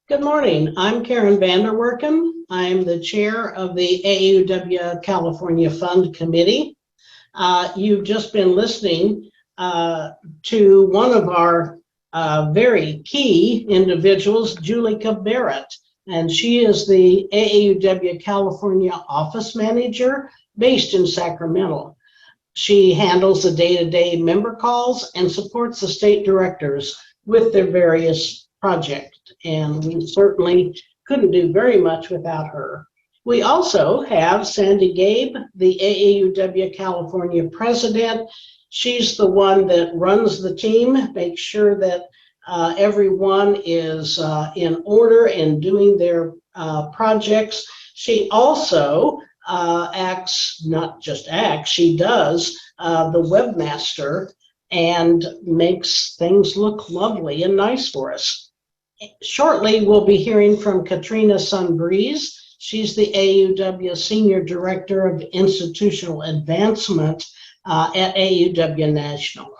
Good morning. I'm Karen Vanderwerken. I'm the chair of the AAUW California Fund Committee. You've just been listening to one of our very key individuals, Julika Barrett, and she is the AAUW California office manager based in Sacramento. She handles the day-to-day member calls and supports the state directors with their various projects, and we certainly couldn't do very much without her. We also have Sandy Gabe, the AAUW California president. She's the one that runs the team, makes sure that everyone is in order and doing their projects. She also she does the webmaster and makes things look lovely and nice for us. Shortly, we'll be hearing from Katrina Sunbreeze. She's the AAUW Senior Director of Institutional Advancement at AAUW National.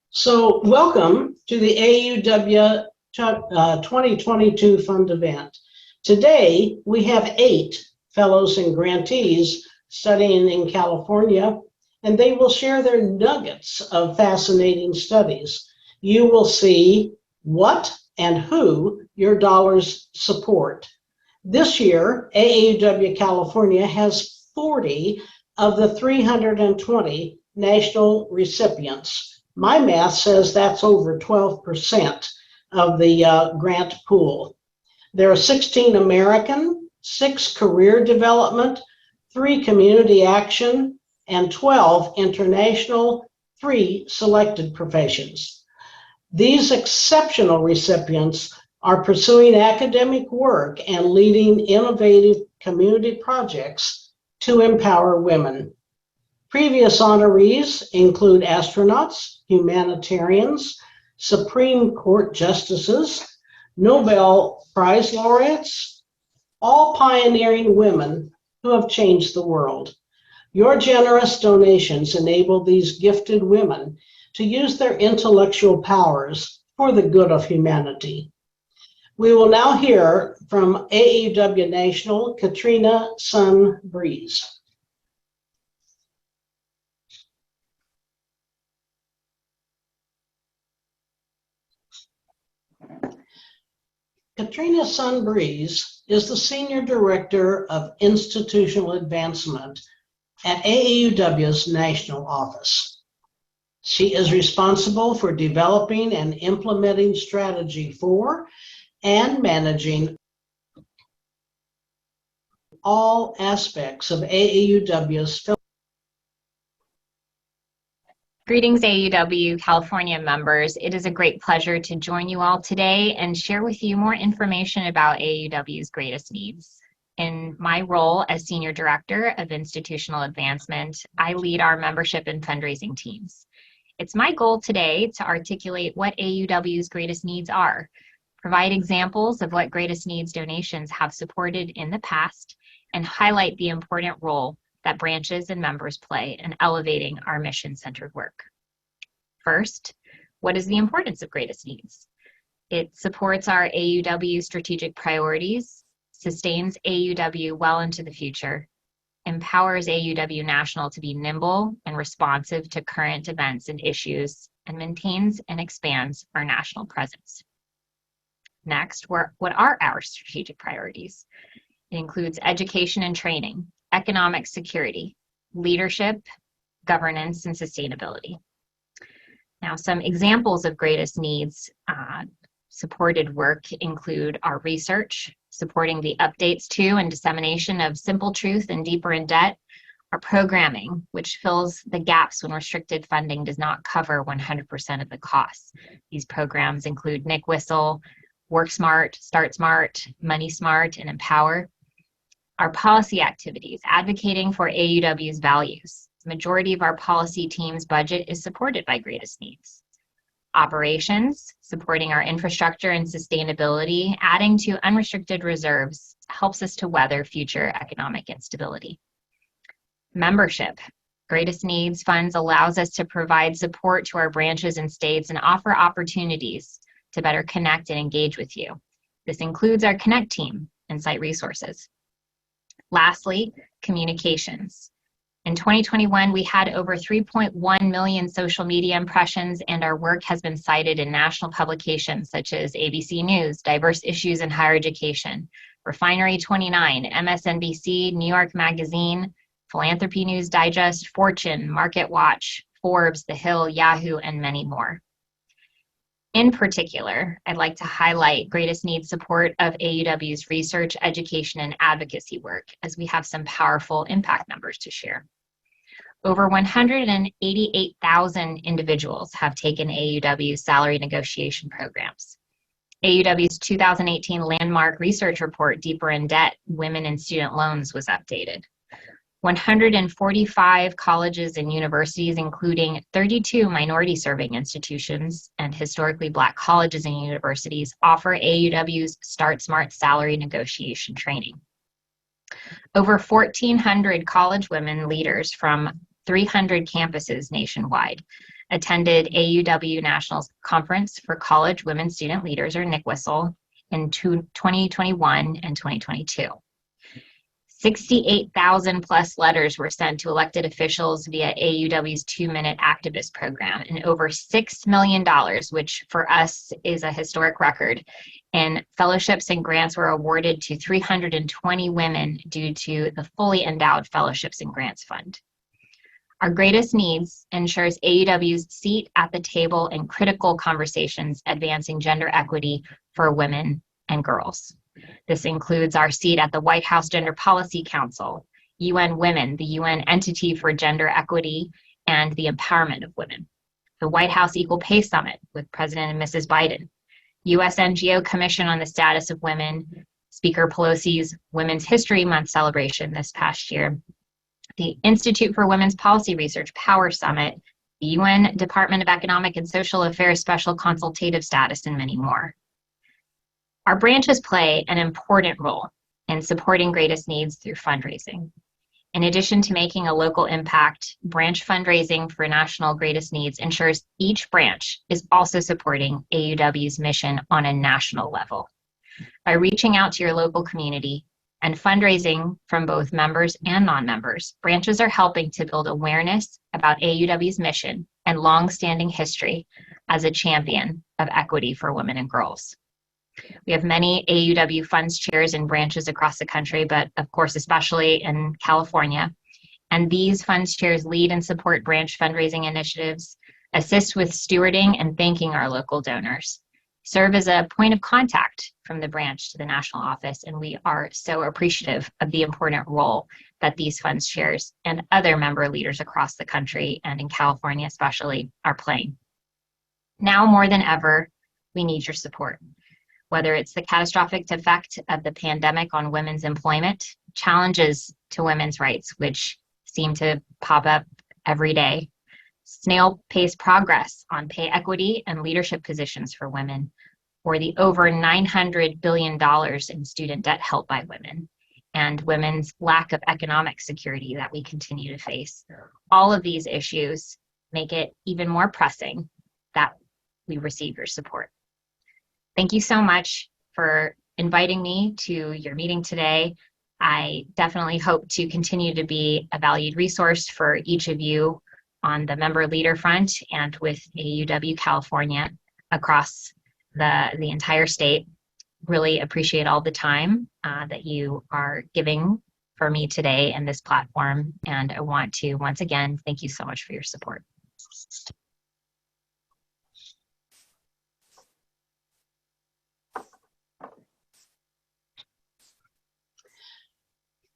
So welcome to the AAUW 2022 Fund event. Today, we have 8 fellows and grantees studying in California, and they will share their nuggets of fascinating studies. You will see what and who your dollars support. This year, AAUW California has 40 of the 320 national recipients. My math says that's over 12% of the grant pool. There are 16 American, 6 career development, 3 community action, and 12 international, 3 selected professions. These exceptional recipients are pursuing academic work and leading innovative community projects to empower women. Previous honorees include astronauts, humanitarians, Supreme Court justices, Nobel Prize laureates, all pioneering women who have changed the world. Your generous donations enable these gifted women to use their intellectual powers for the good of humanity. We will now hear from AAUW National, Katrina Sunbreeze. Katrina Sunbreeze is the Senior Director of Institutional Advancement at AAUW's national office. She is responsible for developing and implementing strategy for and managing all aspects of AAUW's. Greetings, AAUW California members. It is a great pleasure to join you all today and share with you more information about AAUW's greatest needs. In my role as Senior Director of Institutional Advancement, I lead our membership and fundraising teams. It's my goal today to articulate what AAUW's greatest needs are, provide examples of what greatest needs donations have supported in the past, and highlight the important role that branches and members play in elevating our mission-centered work. First, what is the importance of greatest needs? It supports our AAUW strategic priorities, sustains AAUW well into the future, empowers AAUW National to be nimble and responsive to current events and issues, and maintains and expands our national presence. Next, what are our strategic priorities? It includes education and training, economic security, leadership, governance, and sustainability. Now, some examples of greatest needs supported work include our research, supporting the updates to and dissemination of simple truth and deeper in debt, our programming, which fills the gaps when restricted funding does not cover 100% of the costs. These programs include Nick Whistle, Work Smart, Start Smart, Money Smart, and Empower. Our policy activities, advocating for AAUW's values. The majority of our policy team's budget is supported by greatest needs. Operations, supporting our infrastructure and sustainability, adding to unrestricted reserves helps us to weather future economic instability. Membership, Greatest Needs Funds allows us to provide support to our branches and states and offer opportunities to better connect and engage with you. This includes our Connect team and site resources. Lastly, communications. In 2021, we had over 3.1 million social media impressions, and our work has been cited in national publications such as ABC News, Diverse Issues in Higher Education, Refinery 29, MSNBC, New York Magazine, Philanthropy News Digest, Fortune, Market Watch, Forbes, The Hill, Yahoo, and many more. In particular, I'd like to highlight Greatest Needs support of AUW's research, education, and advocacy work, as we have some powerful impact numbers to share. Over 188,000 individuals have taken AUW's salary negotiation programs. AUW's 2018 landmark research report, Deeper in Debt, Women and Student Loans, was updated. 145 colleges and universities, including 32 minority-serving institutions and historically Black colleges and universities, offer AUW's Start Smart salary negotiation training. Over 1,400 college women leaders from 300 campuses nationwide attended AUW National Conference for College Women Student Leaders, or NCWSL, in 2021 and 2022. 68,000 plus letters were sent to elected officials via AUW's 2-minute activist program, and over $6 million, which for us is a historic record, and fellowships and grants were awarded to 320 women due to the fully endowed Fellowships and Grants Fund. Our Greatest Needs ensures AUW's seat at the table in critical conversations advancing gender equity for women and girls. This includes our seat at the White House Gender Policy Council, UN Women, the UN entity for gender equity and the empowerment of women, the White House Equal Pay Summit with President and Mrs. Biden, US NGO Commission on the Status of Women, Speaker Pelosi's Women's History Month celebration this past year, the Institute for Women's Policy Research Power Summit, the UN Department of Economic and Social Affairs Special Consultative Status, and many more. Our branches play an important role in supporting Greatest Needs through fundraising. In addition to making a local impact, branch fundraising for National Greatest Needs ensures each branch is also supporting AUW's mission on a national level. By reaching out to your local community and fundraising from both members and non-members, branches are helping to build awareness about AUW's mission and long-standing history as a champion of equity for women and girls. We have many AUW funds chairs in branches across the country, but of course, especially in California. And these funds chairs lead and support branch fundraising initiatives, assist with stewarding and thanking our local donors, serve as a point of contact from the branch to the national office. And we are so appreciative of the important role that these funds chairs and other member leaders across the country and in California especially are playing. Now more than ever, we need your support. Whether it's the catastrophic effect of the pandemic on women's employment, challenges to women's rights, which seem to pop up every day, snail-paced progress on pay equity and leadership positions for women, or the over $900 billion in student debt held by women, and women's lack of economic security that we continue to face. All of these issues make it even more pressing that we receive your support. Thank you so much for inviting me to your meeting today. I definitely hope to continue to be a valued resource for each of you on the member leader front and with AUW California across the entire state. Really appreciate all the time that you are giving for me today and this platform. And I want to, once again, thank you so much for your support.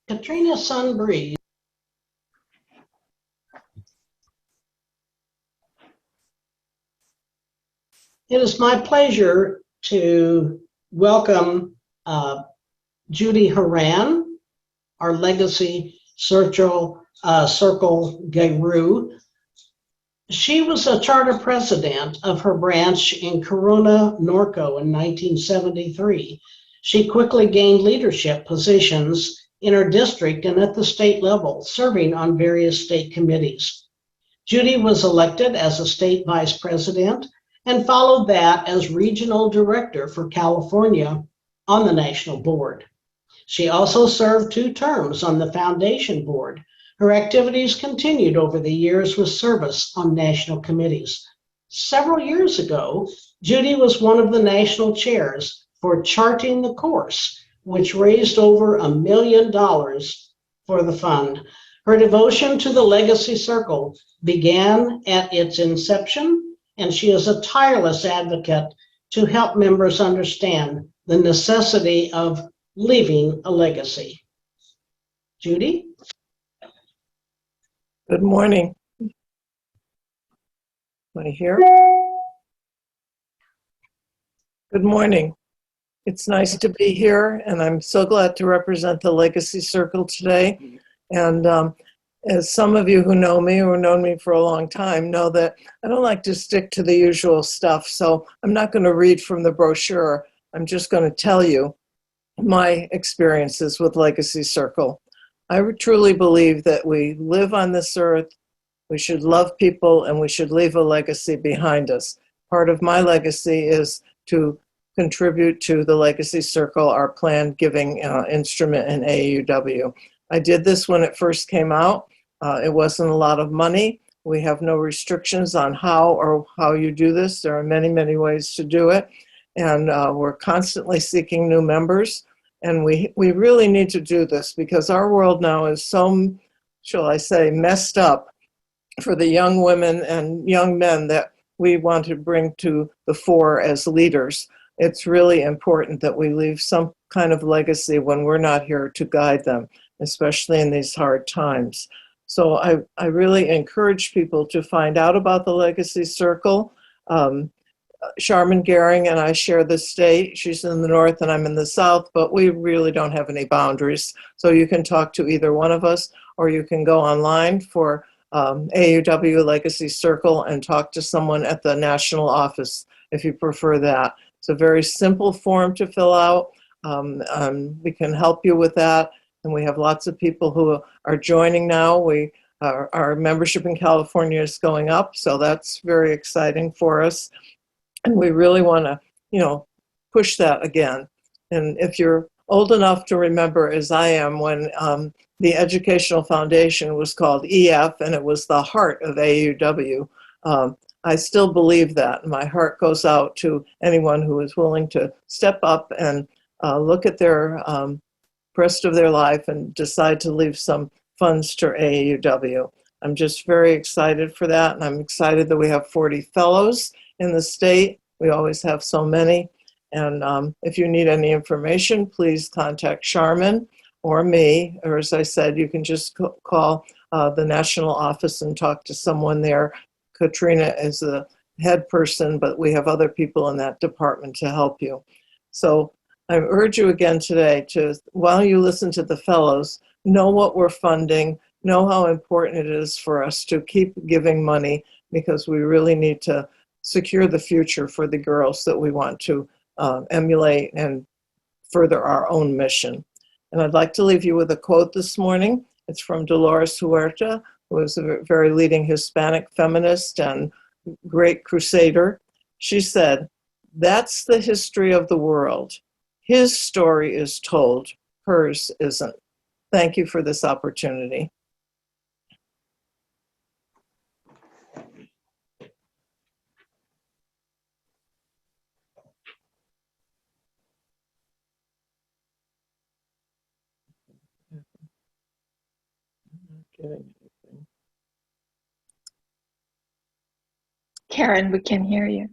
Katrina Sunbreeze. It is my pleasure to welcome Judy Haran, our Legacy Circle guru. She was a charter president of her branch in Corona, Norco in 1973. She quickly gained leadership positions in her district and at the state level, serving on various state committees. Judy was elected as a state vice president and followed that as regional director for California on the national board. She also served 2 terms on the foundation board. Her activities continued over the years with service on national committees. Several years ago, Judy was one of the national chairs for Charting the Course, which raised over $1 million for the fund. Her devotion to the Legacy Circle began at its inception, and she is a tireless advocate to help members understand the necessity of leaving a legacy. Judy? Good morning. Am I here? Good morning. It's nice to be here, and I'm so glad to represent the Legacy Circle today. And as some of you who know me or known me for a long time know that I don't like to stick to the usual stuff, so I'm not going to read from the brochure. I'm just going to tell you my experiences with Legacy Circle. I truly believe that we live on this earth, we should love people, and we should leave a legacy behind us. Part of my legacy is to contribute to the Legacy Circle, our planned giving instrument in AAUW. I did this when it first came out. It wasn't a lot of money. We have no restrictions on how you do this. There are many, many ways to do it. And we're constantly seeking new members. And we really need to do this because our world now is so, shall I say, messed up for the young women and young men that we want to bring to the fore as leaders. It's really important that we leave some kind of legacy when we're not here to guide them, especially in these hard times. So I really encourage people to find out about the Legacy Circle. Charmin Gehring and I share the state. She's in the north and I'm in the south, but we really don't have any boundaries. So you can talk to either one of us, or you can go online for AAUW Legacy Circle and talk to someone at the national office if you prefer that. It's a very simple form to fill out. We can help you with that. And we have lots of people who are joining now. Our membership in California is going up, so that's very exciting for us. And we really want to, push that again. And if you're old enough to remember, as I am, when the Educational Foundation was called EF and it was the heart of AAUW, I still believe that. My heart goes out to anyone who is willing to step up and look at their rest of their life and decide to leave some funds to AAUW. I'm just very excited for that, and I'm excited that we have 40 fellows in the state. We always have so many. And if you need any information, please contact Charmin or me. Or as I said, you can just call the national office and talk to someone there. Katrina is the head person, but we have other people in that department to help you. So I urge you again today to, while you listen to the fellows, know what we're funding, know how important it is for us to keep giving money, because we really need to secure the future for the girls that we want to emulate and further our own mission. And I'd like to leave you with a quote this morning. It's from Dolores Huerta, who is a very leading Hispanic feminist and great crusader. She said, "That's the history of the world. His story is told, hers isn't." Thank you for this opportunity. Karen, we can hear you.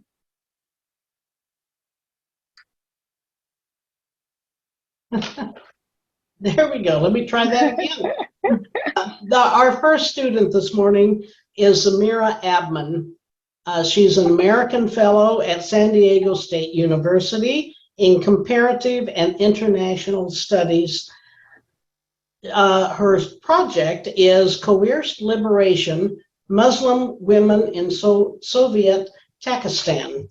There we go. Let me try that again. Our first student this morning is Zamira Abman. She's an American Fellow at San Diego State University in Comparative and International Studies. Her project is Coerced Liberation, Muslim Women in Soviet Takistan.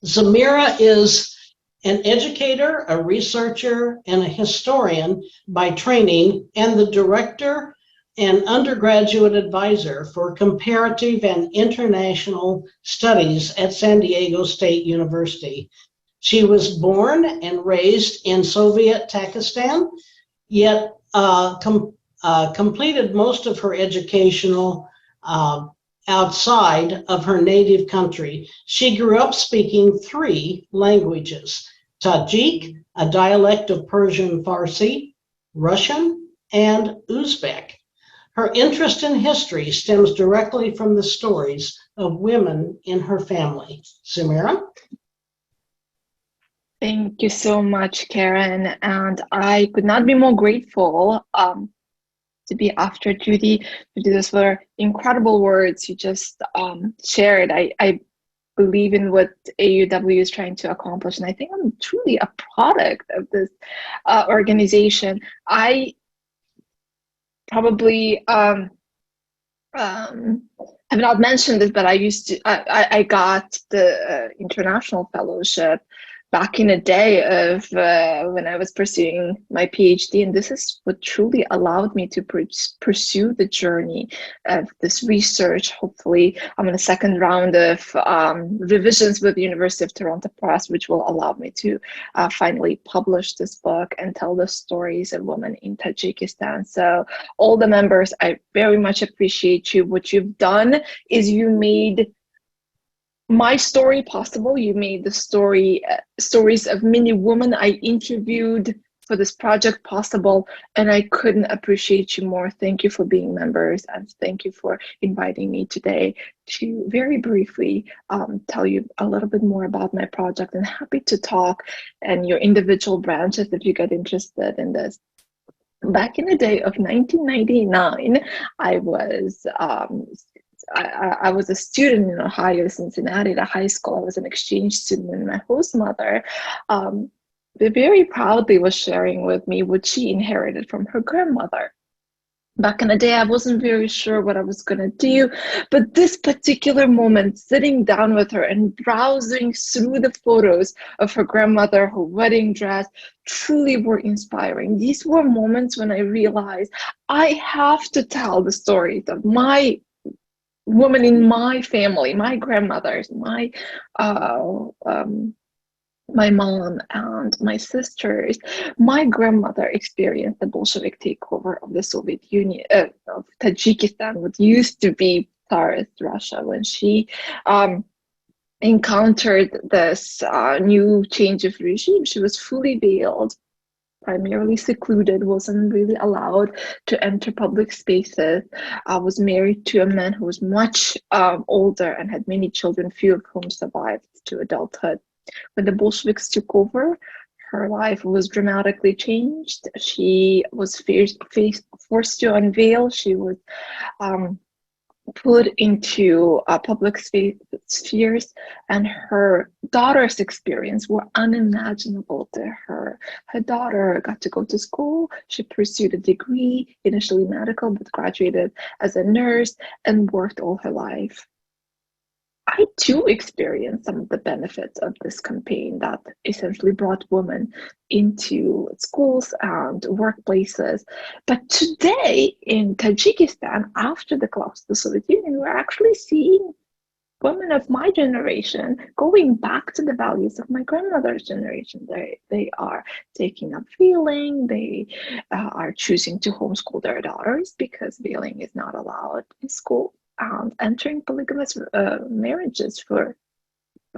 Zamira is an educator, a researcher, and a historian by training, and the director and undergraduate advisor for comparative and international studies at San Diego State University. She was born and raised in Soviet Takistan, yet completed most of her educational outside of her native country. She grew up speaking 3 languages: Tajik, a dialect of Persian Farsi, Russian, and Uzbek. Her interest in history stems directly from the stories of women in her family. Samira? Thank you so much, Karen. And I could not be more grateful to be after Judy. Those were incredible words you just shared. I believe in what AUW is trying to accomplish, and I think I'm truly a product of this organization. I probably have not mentioned this, but I got the international fellowship back in the day of when I was pursuing my PhD, and this is what truly allowed me to pursue the journey of this research. Hopefully, I'm in a second round of revisions with the University of Toronto Press, which will allow me to finally publish this book and tell the stories of women in Tajikistan. So all the members, I very much appreciate you. What you've done is you made my story possible. You made the stories of many women I interviewed for this project possible, and I couldn't appreciate you more. Thank you for being members, and thank you for inviting me today to very briefly tell you a little bit more about my project. And happy to talk and your individual branches if you get interested in this. Back in the day of 1999, I was a student in Ohio, Cincinnati, at a high school. I was an exchange student, and my host mother very proudly was sharing with me what she inherited from her grandmother. Back in the day, I wasn't very sure what I was going to do, but this particular moment, sitting down with her and browsing through the photos of her grandmother, her wedding dress, truly were inspiring. These were moments when I realized I have to tell the stories of my women in my family, my grandmothers, my mom and my sisters. My grandmother experienced the Bolshevik takeover of the Soviet Union, of Tajikistan, what used to be Tsarist Russia, when she encountered this new change of regime. She was fully veiled, primarily secluded, wasn't really allowed to enter public spaces, was married to a man who was much older and had many children, few of whom survived to adulthood. When the Bolsheviks took over, her life was dramatically changed. She was forced to unveil. She was put into public spheres, and her daughter's experience were unimaginable to her. Her daughter got to go to school. She pursued a degree, initially medical, but graduated as a nurse and worked all her life. I too experienced some of the benefits of this campaign that essentially brought women into schools and workplaces. But today in Tajikistan, after the collapse of the Soviet Union, we're actually seeing women of my generation going back to the values of my grandmother's generation. They are taking up veiling. They are choosing to homeschool their daughters because veiling is not allowed in school. Entering polygamous marriages for a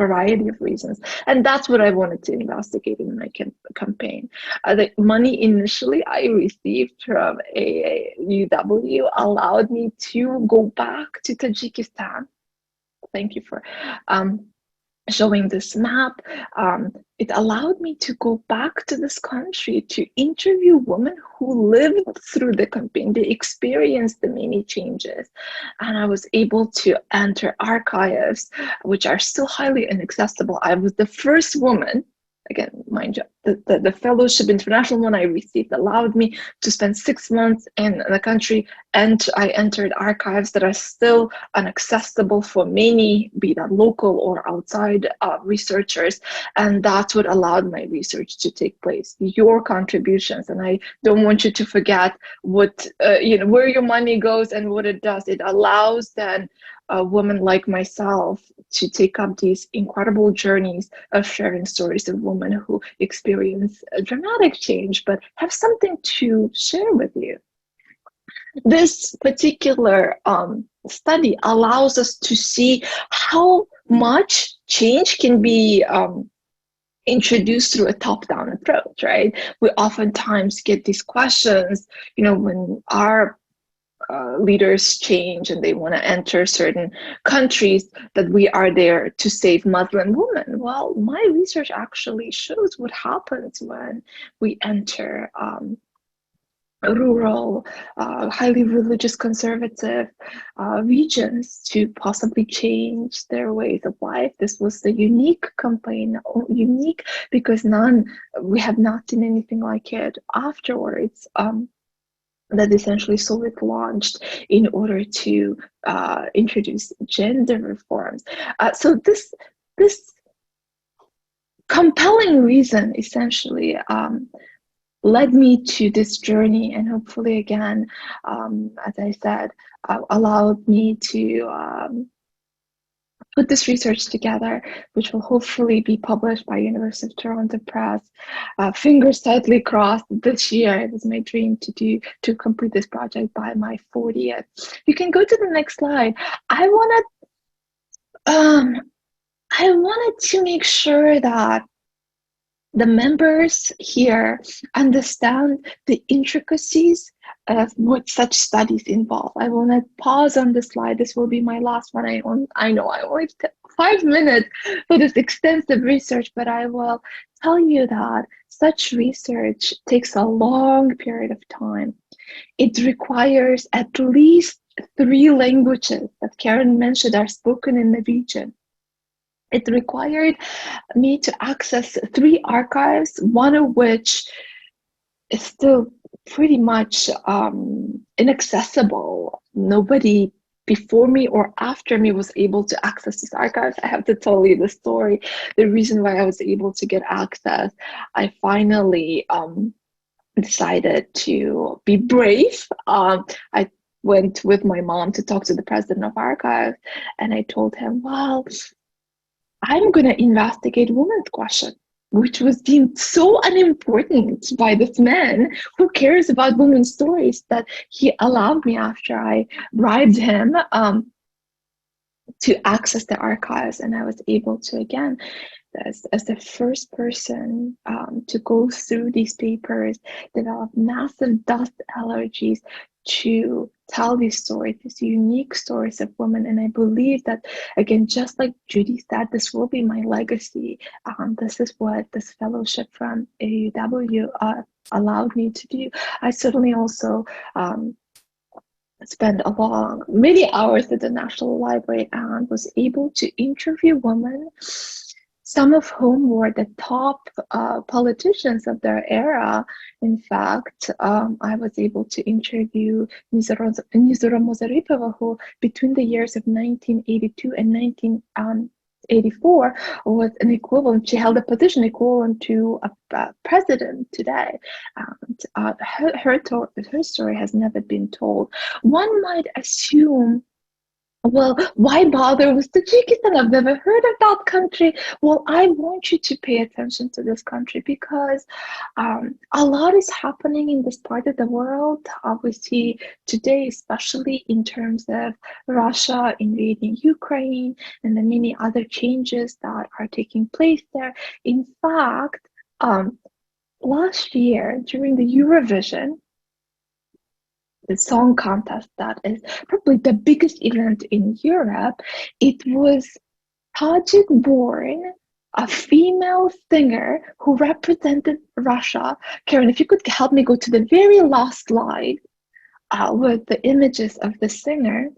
variety of reasons. And that's what I wanted to investigate in my campaign. The money initially I received from AAUW allowed me to go back to Tajikistan. Thank you for showing this map. It allowed me to go back to this country to interview women who lived through the campaign. They experienced the many changes. And I was able to enter archives, which are still highly inaccessible. I was the first woman, again, mind you, the fellowship, international one I received, allowed me to spend 6 months in the country, and I entered archives that are still inaccessible for many, be that local or outside researchers, and that's what allowed my research to take place. Your contributions, and I don't want you to forget what where your money goes and what it does. It allows then a woman like myself to take up these incredible journeys of sharing stories of women who experience a dramatic change but have something to share with you. This particular study allows us to see how much change can be introduced through a top-down approach, right? We oftentimes get these questions, when our leaders change and they want to enter certain countries, that we are there to save Muslim women. Well, my research actually shows what happens when we enter rural, highly religious, conservative regions to possibly change their ways of life. This was the unique campaign, unique because we have not seen anything like it afterwards. That essentially Soviet launched in order to introduce gender reforms. So this compelling reason essentially led me to this journey, and hopefully again, as I said, allowed me to put this research together, which will hopefully be published by University of Toronto Press. Fingers tightly crossed this year. It was my dream to complete this project by my 40th. You can go to the next slide. I wanted to make sure that the members here understand the intricacies of what such studies involve. I want to pause on the slide. This will be my last one. I know I only have 5 minutes for this extensive research, but I will tell you that such research takes a long period of time. It requires at least 3 languages that Karen mentioned are spoken in the region. It required me to access 3 archives, one of which is still pretty much inaccessible. Nobody before me or after me was able to access this archive. I have to tell you the story. The reason why I was able to get access, I finally decided to be brave. I went with my mom to talk to the president of archives, and I told him, well, I'm going to investigate women's question, which was deemed so unimportant by this man who cares about women's stories, that he allowed me, after I bribed him, to access the archives. And I was able to, again, as the first person to go through these papers, develop massive dust allergies, to tell these stories, these unique stories of women. And I believe that, again, just like Judy said, this will be my legacy. This is what this fellowship from AAUW allowed me to do. I certainly also spent many hours at the National Library and was able to interview women, some of whom were the top politicians of their era. In fact, I was able to interview Nizora Mozaripova, who between the years of 1982 and 1984 was an equivalent. She held a position equivalent to a president today. And her story has never been told. One might assume, well, why bother with Tajikistan? I've never heard of that country. Well, I want you to pay attention to this country because a lot is happening in this part of the world. We see today, especially in terms of Russia invading Ukraine and the many other changes that are taking place there. In fact, last year during the Eurovision, the song contest, that is probably the biggest event in Europe, it was Tajik-born, a female singer who represented Russia. Karen, if you could help me go to the very last slide with the images of the singer.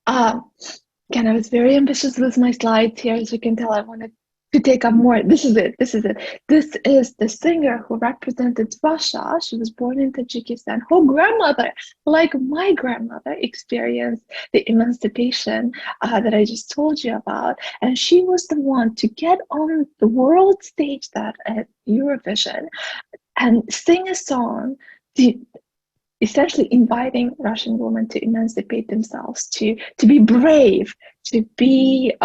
Again, I was very ambitious with my slides here. As you can tell, I wanted to take up more. This is it. This is it. This is the singer who represented Russia. She was born in Tajikistan. Her grandmother, like my grandmother, experienced the emancipation that I just told you about. And she was the one to get on the world stage that at Eurovision and sing a song to essentially inviting Russian women to emancipate themselves, to be brave, to be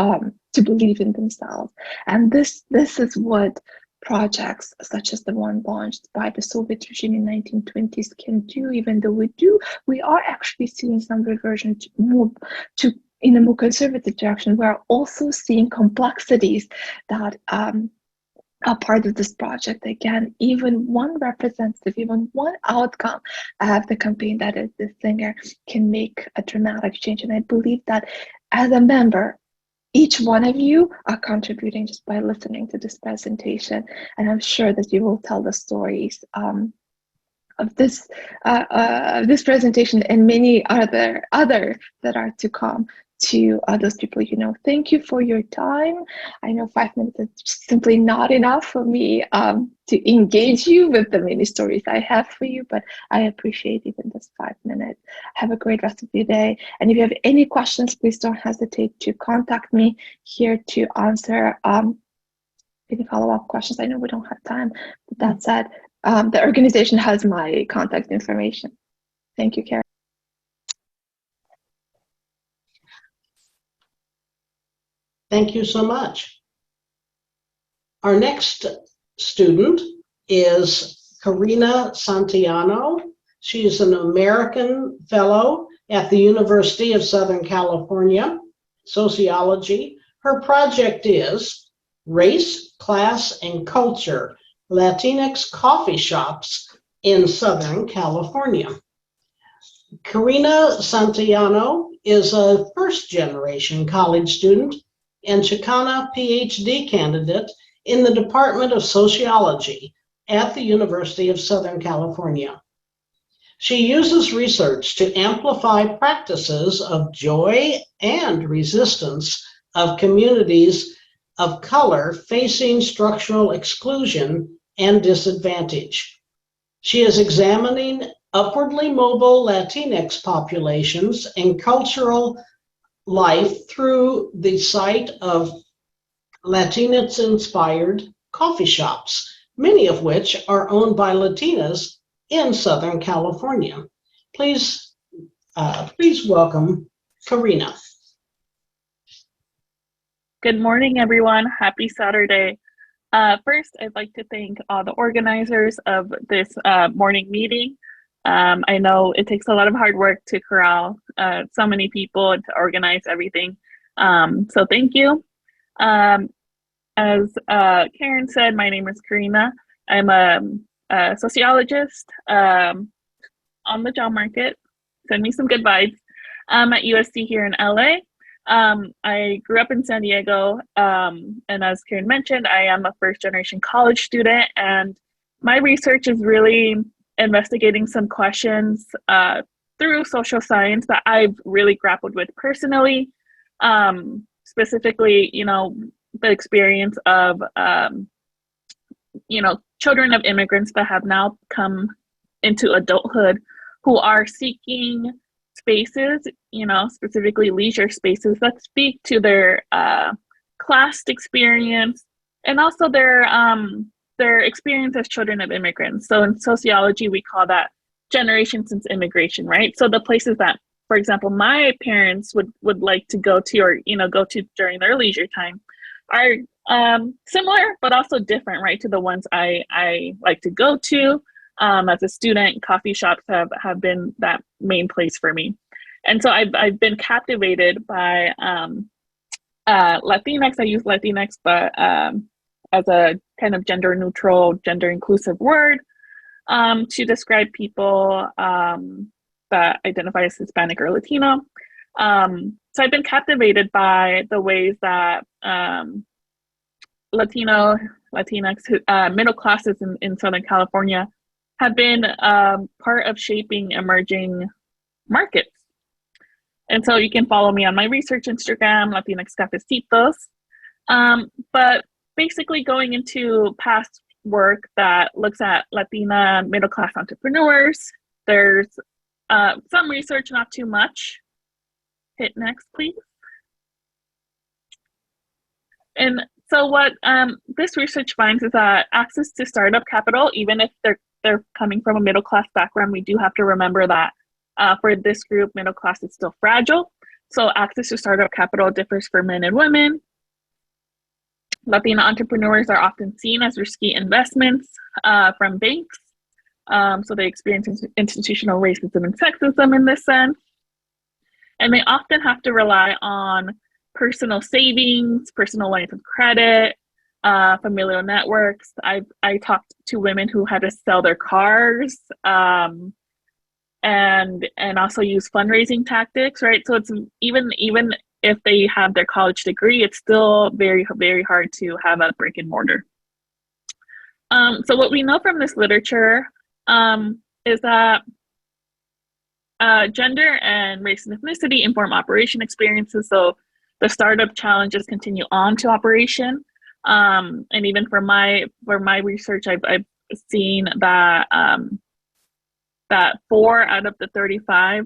to believe in themselves. And this is what projects such as the one launched by the Soviet regime in 1920s can do. Even though we are actually seeing some reversion to move to in a more conservative direction. We're also seeing complexities that a part of this project. Again, even one representative, even one outcome of the campaign that is the singer can make a dramatic change. And I believe that as a member, each one of you are contributing just by listening to this presentation. And I'm sure that you will tell the stories of this presentation and many other that are to come to those people you know. Thank you for your time. I know 5 minutes is simply not enough for me to engage you with the many stories I have for you, but I appreciate even this 5 minutes. Have a great rest of your day. And if you have any questions, please don't hesitate to contact me here to answer any follow-up questions. I know we don't have time, but that said, the organization has my contact information. Thank you, Karen. Thank you so much. Our next student is Karina Santillano. She is an American fellow at the University of Southern California, sociology. Her project is Race, Class, and Culture, Latinx Coffee Shops in Southern California. Karina Santillano is a first-generation college student and Chicana PhD candidate in the Department of Sociology at the University of Southern California. She uses research to amplify practices of joy and resistance of communities of color facing structural exclusion and disadvantage. She is examining upwardly mobile Latinx populations and cultural life through the site of Latinx-inspired coffee shops, many of which are owned by Latinas in Southern California. Please welcome Karina. Good morning, everyone. Happy Saturday. First, I'd like to thank all the organizers of this morning meeting. I know it takes a lot of hard work to corral so many people and to organize everything. So thank you. As Karen said, my name is Karina. I'm a sociologist on the job market. Send me some good vibes. I'm at USC here in LA. I grew up in San Diego, and as Karen mentioned, I am a first-generation college student, and my research is really investigating some questions through social science that I've really grappled with personally, specifically, the experience of, children of immigrants that have now come into adulthood who are seeking spaces, specifically leisure spaces that speak to their class experience and also their experience as children of immigrants. So in sociology, we call that generation since immigration, right? So the places that, for example, my parents would like to go to or, go to during their leisure time are similar, but also different, right, to the ones I like to go to. As a student, coffee shops have been that main place for me. And so I've been captivated by Latinx. I use Latinx, but as a kind of gender neutral, gender inclusive word to describe people that identify as Hispanic or Latino. So I've been captivated by the ways that Latino, Latinx, middle classes in Southern California have been part of shaping emerging markets. And so you can follow me on my research Instagram, Latinx Cafecitos. But basically going into past work that looks at Latina middle-class entrepreneurs. There's some research, not too much. Hit next, please. And so what this research finds is that access to startup capital, even if they're coming from a middle-class background, we do have to remember that for this group, middle class is still fragile. So access to startup capital differs for men and women. Latina entrepreneurs are often seen as risky investments from banks. So they experience institutional racism and sexism in this sense. And they often have to rely on personal savings, personal lines of credit, familial networks. I talked to women who had to sell their cars and also use fundraising tactics, right? So it's even if they have their college degree, it's still very, very hard to have a brick and mortar. So what we know from this literature is that gender and race and ethnicity inform operation experiences. So the startup challenges continue on to operation. And even for my research, I've seen that that 4 out of the 35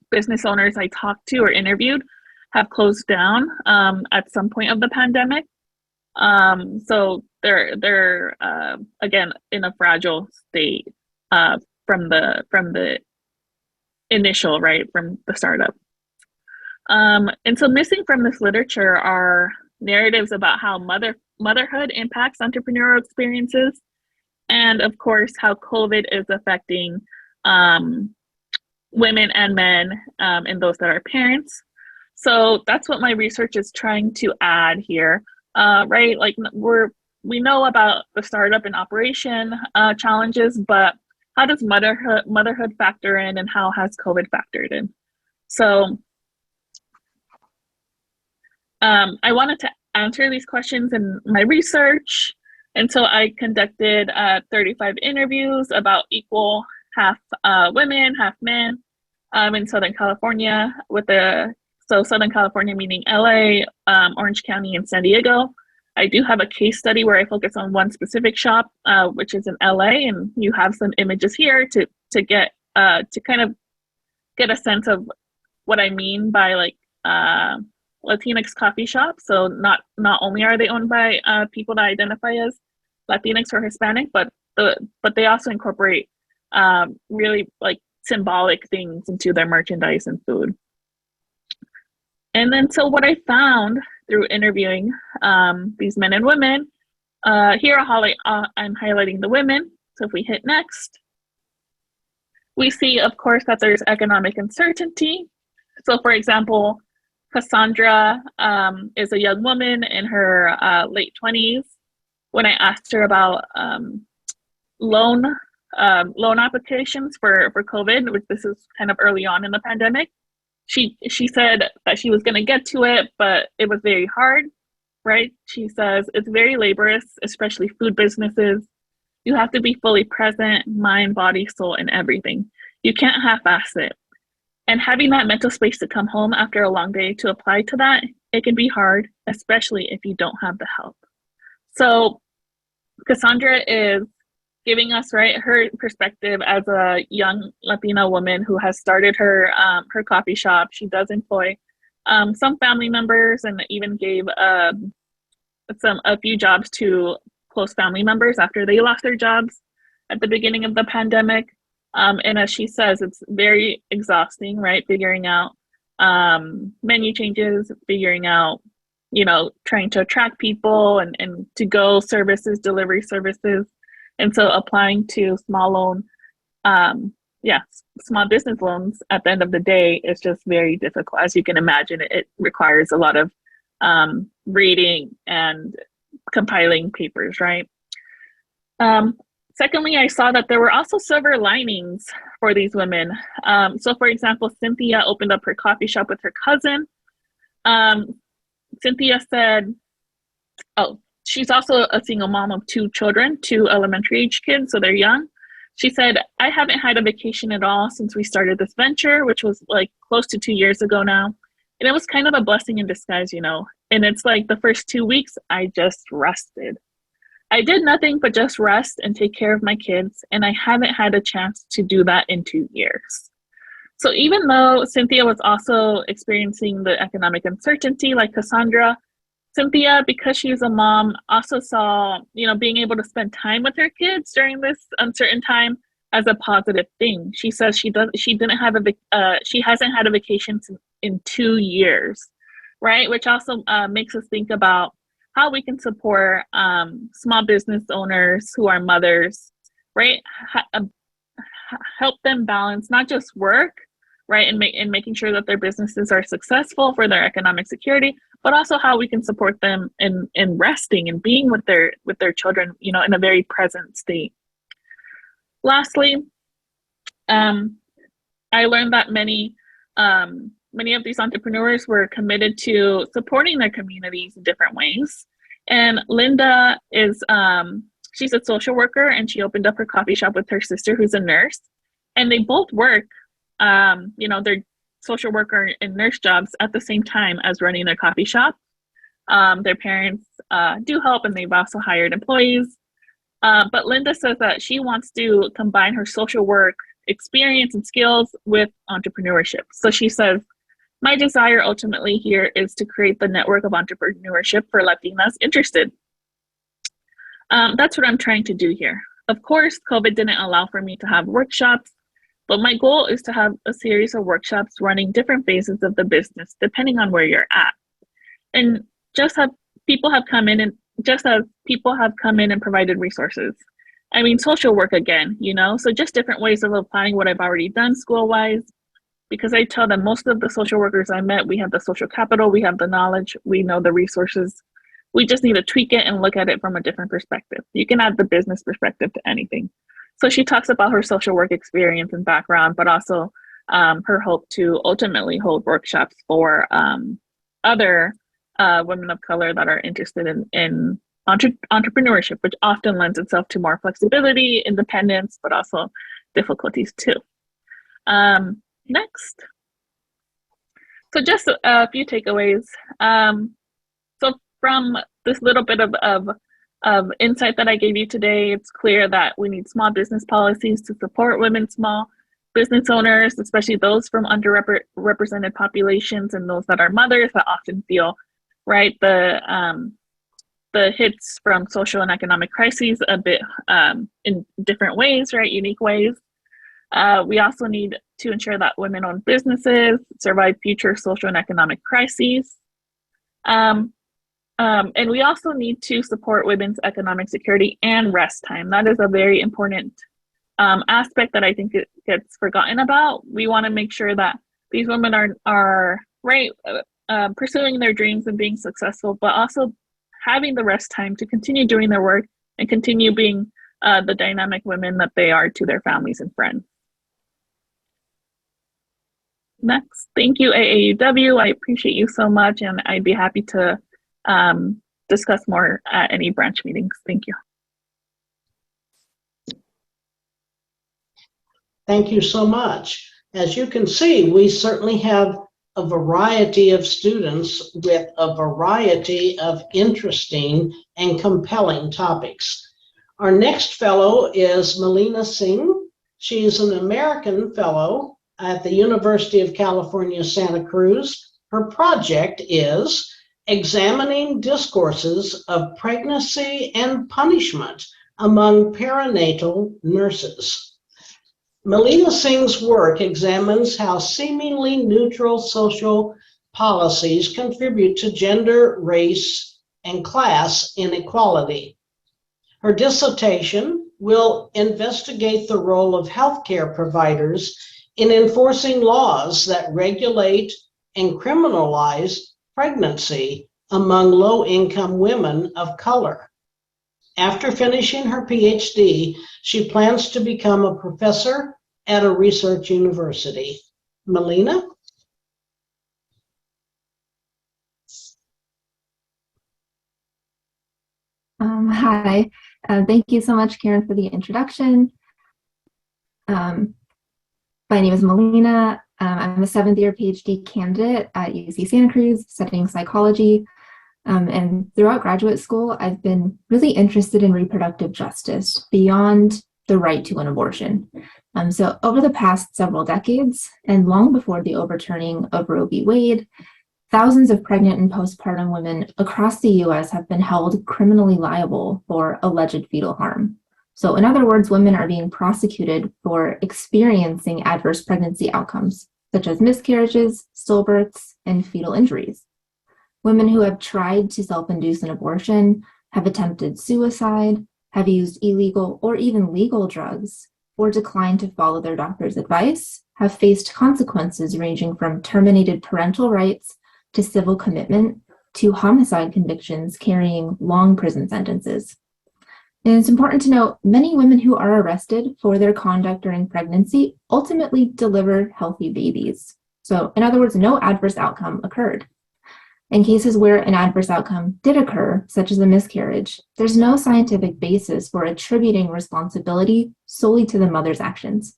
business owners I talked to or interviewed have closed down at some point of the pandemic. So they're again in a fragile state from the initial, right, from the startup. And so missing from this literature are narratives about how motherhood impacts entrepreneurial experiences, and of course how COVID is affecting women and men and those that are parents. So that's what my research is trying to add here, right? Like we know about the startup and operation challenges, but how does motherhood factor in, and how has COVID factored in? So I wanted to answer these questions in my research, and so I conducted 35 interviews about equal, half women, half men in Southern California, so Southern California meaning LA, Orange County, and San Diego. I do have a case study where I focus on one specific shop, which is in LA, and you have some images here to get to kind of get a sense of what I mean by like Latinx coffee shop. So not only are they owned by people that identify as Latinx or Hispanic, but they also incorporate really like symbolic things into their merchandise and food. And then so what I found through interviewing these men and women, here I'm highlighting the women. So if we hit next, we see, of course, that there's economic uncertainty. So for example, Cassandra is a young woman in her late 20s. When I asked her about loan applications for COVID, which this is kind of early on in the pandemic, she said that she was going to get to it, but it was very hard, right? She says it's very laborious, especially food businesses. You have to be fully present, mind, body, soul, and everything. You can't half-ass it. And having that mental space to come home after a long day to apply to that, it can be hard, especially if you don't have the help. So Cassandra is giving us, right, her perspective as a young Latina woman who has started her coffee shop. She does employ some family members, and even gave a few jobs to close family members after they lost their jobs at the beginning of the pandemic. And as she says, it's very exhausting, right? Figuring out menu changes, figuring out, trying to attract people and to-go services, delivery services. And so applying to small business loans at the end of the day is just very difficult. As you can imagine, it requires a lot of reading and compiling papers, right? Secondly, I saw that there were also silver linings for these women. So for example, Cynthia opened up her coffee shop with her cousin. Cynthia said, she's also a single mom of 2 children, 2 elementary age kids, so they're young. She said, I haven't had a vacation at all since we started this venture, which was like close to 2 years ago now. And it was kind of a blessing in disguise, And it's like the first 2 weeks, I just rested. I did nothing but just rest and take care of my kids, and I haven't had a chance to do that in 2 years. So even though Cynthia was also experiencing the economic uncertainty like Cassandra, Cynthia, because she's a mom, also saw, being able to spend time with her kids during this uncertain time as a positive thing. She says she hasn't had a vacation in 2 years, right? Which also makes us think about how we can support small business owners who are mothers, right? Help them balance not just work, right, and making sure that their businesses are successful for their economic security, but also how we can support them in resting and being with their children, in a very present state. Lastly, I learned that many of these entrepreneurs were committed to supporting their communities in different ways. And Linda is, she's a social worker, and she opened up her coffee shop with her sister, who's a nurse. And they both work, their social worker and nurse jobs at the same time as running their coffee shop. Their parents do help, and they've also hired employees. But Linda says that she wants to combine her social work experience and skills with entrepreneurship. So she says, my desire ultimately here is to create the network of entrepreneurship for Latinas interested. That's what I'm trying to do here. Of course, COVID didn't allow for me to have workshops, but my goal is to have a series of workshops running different phases of the business, depending on where you're at. And just as people have come in and provided resources. I mean, social work again, so just different ways of applying what I've already done school-wise, because I tell them most of the social workers I met, we have the social capital, we have the knowledge, we know the resources. We just need to tweak it and look at it from a different perspective. You can add the business perspective to anything. So she talks about her social work experience and background, but also her hope to ultimately hold workshops for other women of color that are interested in entrepreneurship, which often lends itself to more flexibility, independence, but also difficulties too. Next. So just a few takeaways. So from this little bit of insight that I gave you today, it's clear that we need small business policies to support women small business owners, especially those from underrepresented populations and those that are mothers that often feel, right, the hits from social and economic crises a bit in different ways, right, unique ways. We also need to ensure that women-owned businesses survive future social and economic crises. And we also need to support women's economic security and rest time. That is a very important aspect that I think it gets forgotten about. We want to make sure that these women are right, pursuing their dreams and being successful, but also having the rest time to continue doing their work and continue being the dynamic women that they are to their families and friends. Next, thank you, AAUW. I appreciate you so much, and I'd be happy to discuss more at any branch meetings. Thank you. Thank you so much. As you can see, we certainly have a variety of students with a variety of interesting and compelling topics. Our next fellow is Melina Singh. She is an American fellow at the University of California, Santa Cruz. Her project is examining discourses of pregnancy and punishment among perinatal nurses. Melina Singh's work examines how seemingly neutral social policies contribute to gender, race, and class inequality. Her dissertation will investigate the role of healthcare providers in enforcing laws that regulate and criminalize pregnancy among low-income women of color. After finishing her PhD, she plans to become a professor at a research university. Melina? Hi, thank you so much, Karen, for the introduction. My name is Melina. I'm a 7th-year PhD candidate at UC Santa Cruz studying psychology. And throughout graduate school, I've been really interested in reproductive justice beyond the right to an abortion. So over the past several decades, and long before the overturning of Roe v. Wade, thousands of pregnant and postpartum women across the US have been held criminally liable for alleged fetal harm. So in other words, women are being prosecuted for experiencing adverse pregnancy outcomes, such as miscarriages, stillbirths, and fetal injuries. Women who have tried to self-induce an abortion, have attempted suicide, have used illegal or even legal drugs, or declined to follow their doctor's advice, have faced consequences ranging from terminated parental rights to civil commitment to homicide convictions carrying long prison sentences. And it's important to note, many women who are arrested for their conduct during pregnancy ultimately deliver healthy babies. So in other words, no adverse outcome occurred. In cases where an adverse outcome did occur, such as a miscarriage, there's no scientific basis for attributing responsibility solely to the mother's actions.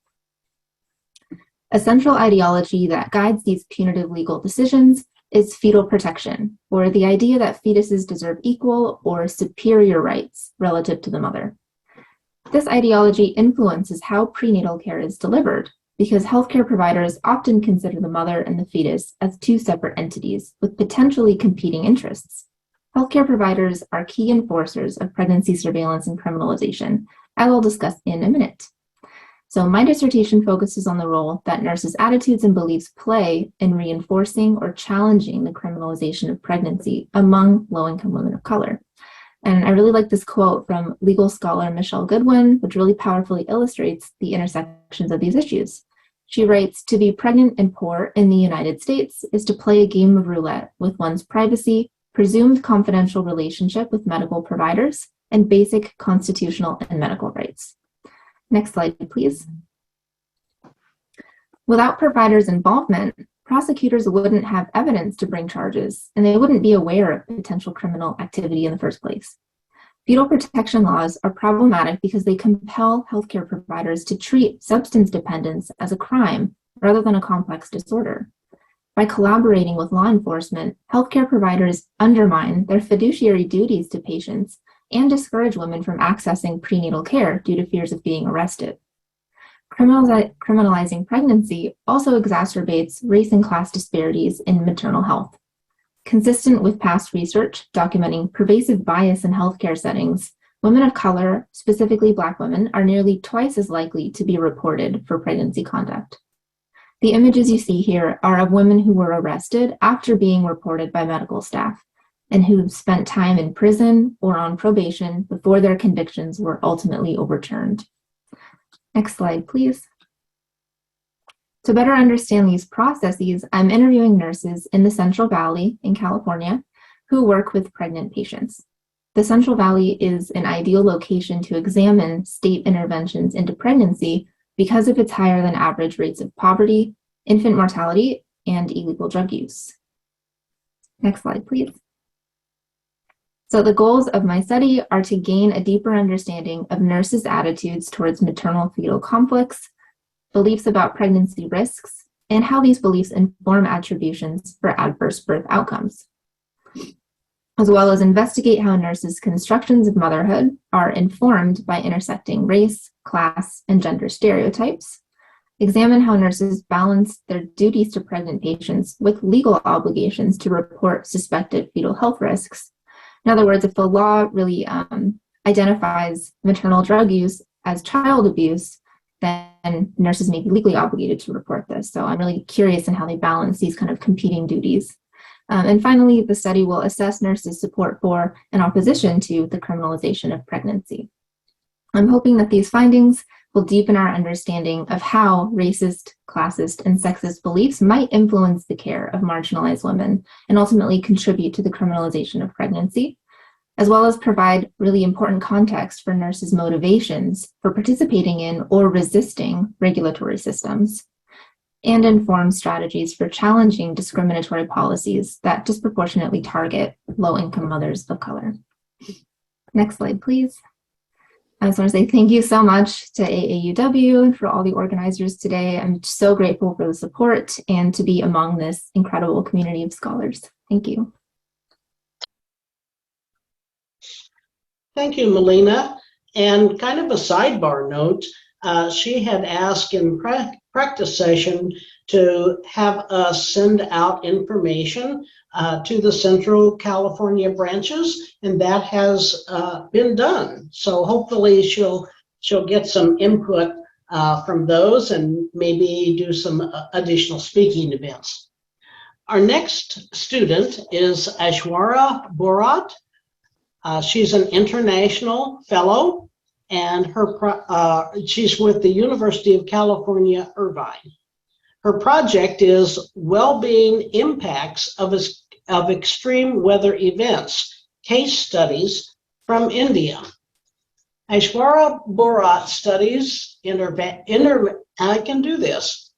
A central ideology that guides these punitive legal decisions is fetal protection, or the idea that fetuses deserve equal or superior rights relative to the mother. This ideology influences how prenatal care is delivered, because healthcare providers often consider the mother and the fetus as two separate entities with potentially competing interests. Healthcare providers are key enforcers of pregnancy surveillance and criminalization, as I'll discuss in a minute. So my dissertation focuses on the role that nurses' attitudes and beliefs play in reinforcing or challenging the criminalization of pregnancy among low-income women of color. And I really like this quote from legal scholar Michelle Goodwin, which really powerfully illustrates the intersections of these issues. She writes, "To be pregnant and poor in the United States is to play a game of roulette with one's privacy, presumed confidential relationship with medical providers, and basic constitutional and medical rights." Next slide, please. Without providers' involvement, prosecutors wouldn't have evidence to bring charges, and they wouldn't be aware of potential criminal activity in the first place. Fetal protection laws are problematic because they compel healthcare providers to treat substance dependence as a crime rather than a complex disorder. By collaborating with law enforcement, healthcare providers undermine their fiduciary duties to patients and discourage women from accessing prenatal care due to fears of being arrested. Criminalizing pregnancy also exacerbates race and class disparities in maternal health. Consistent with past research documenting pervasive bias in healthcare settings, women of color, specifically Black women, are nearly twice as likely to be reported for pregnancy conduct. The images you see here are of women who were arrested after being reported by medical staff and who spent time in prison or on probation before their convictions were ultimately overturned. Next slide, please. To better understand these processes, I'm interviewing nurses in the Central Valley in California who work with pregnant patients. The Central Valley is an ideal location to examine state interventions into pregnancy because of its higher than average rates of poverty, infant mortality, and illegal drug use. Next slide, please. So the goals of my study are to gain a deeper understanding of nurses' attitudes towards maternal-fetal conflicts, beliefs about pregnancy risks, and how these beliefs inform attributions for adverse birth outcomes, as well as investigate how nurses' constructions of motherhood are informed by intersecting race, class, and gender stereotypes, examine how nurses balance their duties to pregnant patients with legal obligations to report suspected fetal health risks. In other words, if the law really identifies maternal drug use as child abuse, then nurses may be legally obligated to report this. So I'm really curious in how they balance these kind of competing duties. And finally, the study will assess nurses' support for and opposition to the criminalization of pregnancy. I'm hoping that these findings will deepen our understanding of how racist, classist, and sexist beliefs might influence the care of marginalized women and ultimately contribute to the criminalization of pregnancy, as well as provide really important context for nurses' motivations for participating in or resisting regulatory systems, and inform strategies for challenging discriminatory policies that disproportionately target low-income mothers of color. Next slide, please. I just want to say thank you so much to AAUW and for all the organizers today. I'm so grateful for the support and to be among this incredible community of scholars. Thank you. Thank you, Melina. And kind of a sidebar note, she had asked in practice session to have us send out information to the Central California branches, and that has been done. So hopefully she'll get some input from those and maybe do some additional speaking events. Our next student is Aishwarya Borat. She's an international fellow, and she's with the University of California, Irvine. Her project is Well-Being Impacts of Extreme Weather Events, Case Studies from India. Aishwarya Borat studies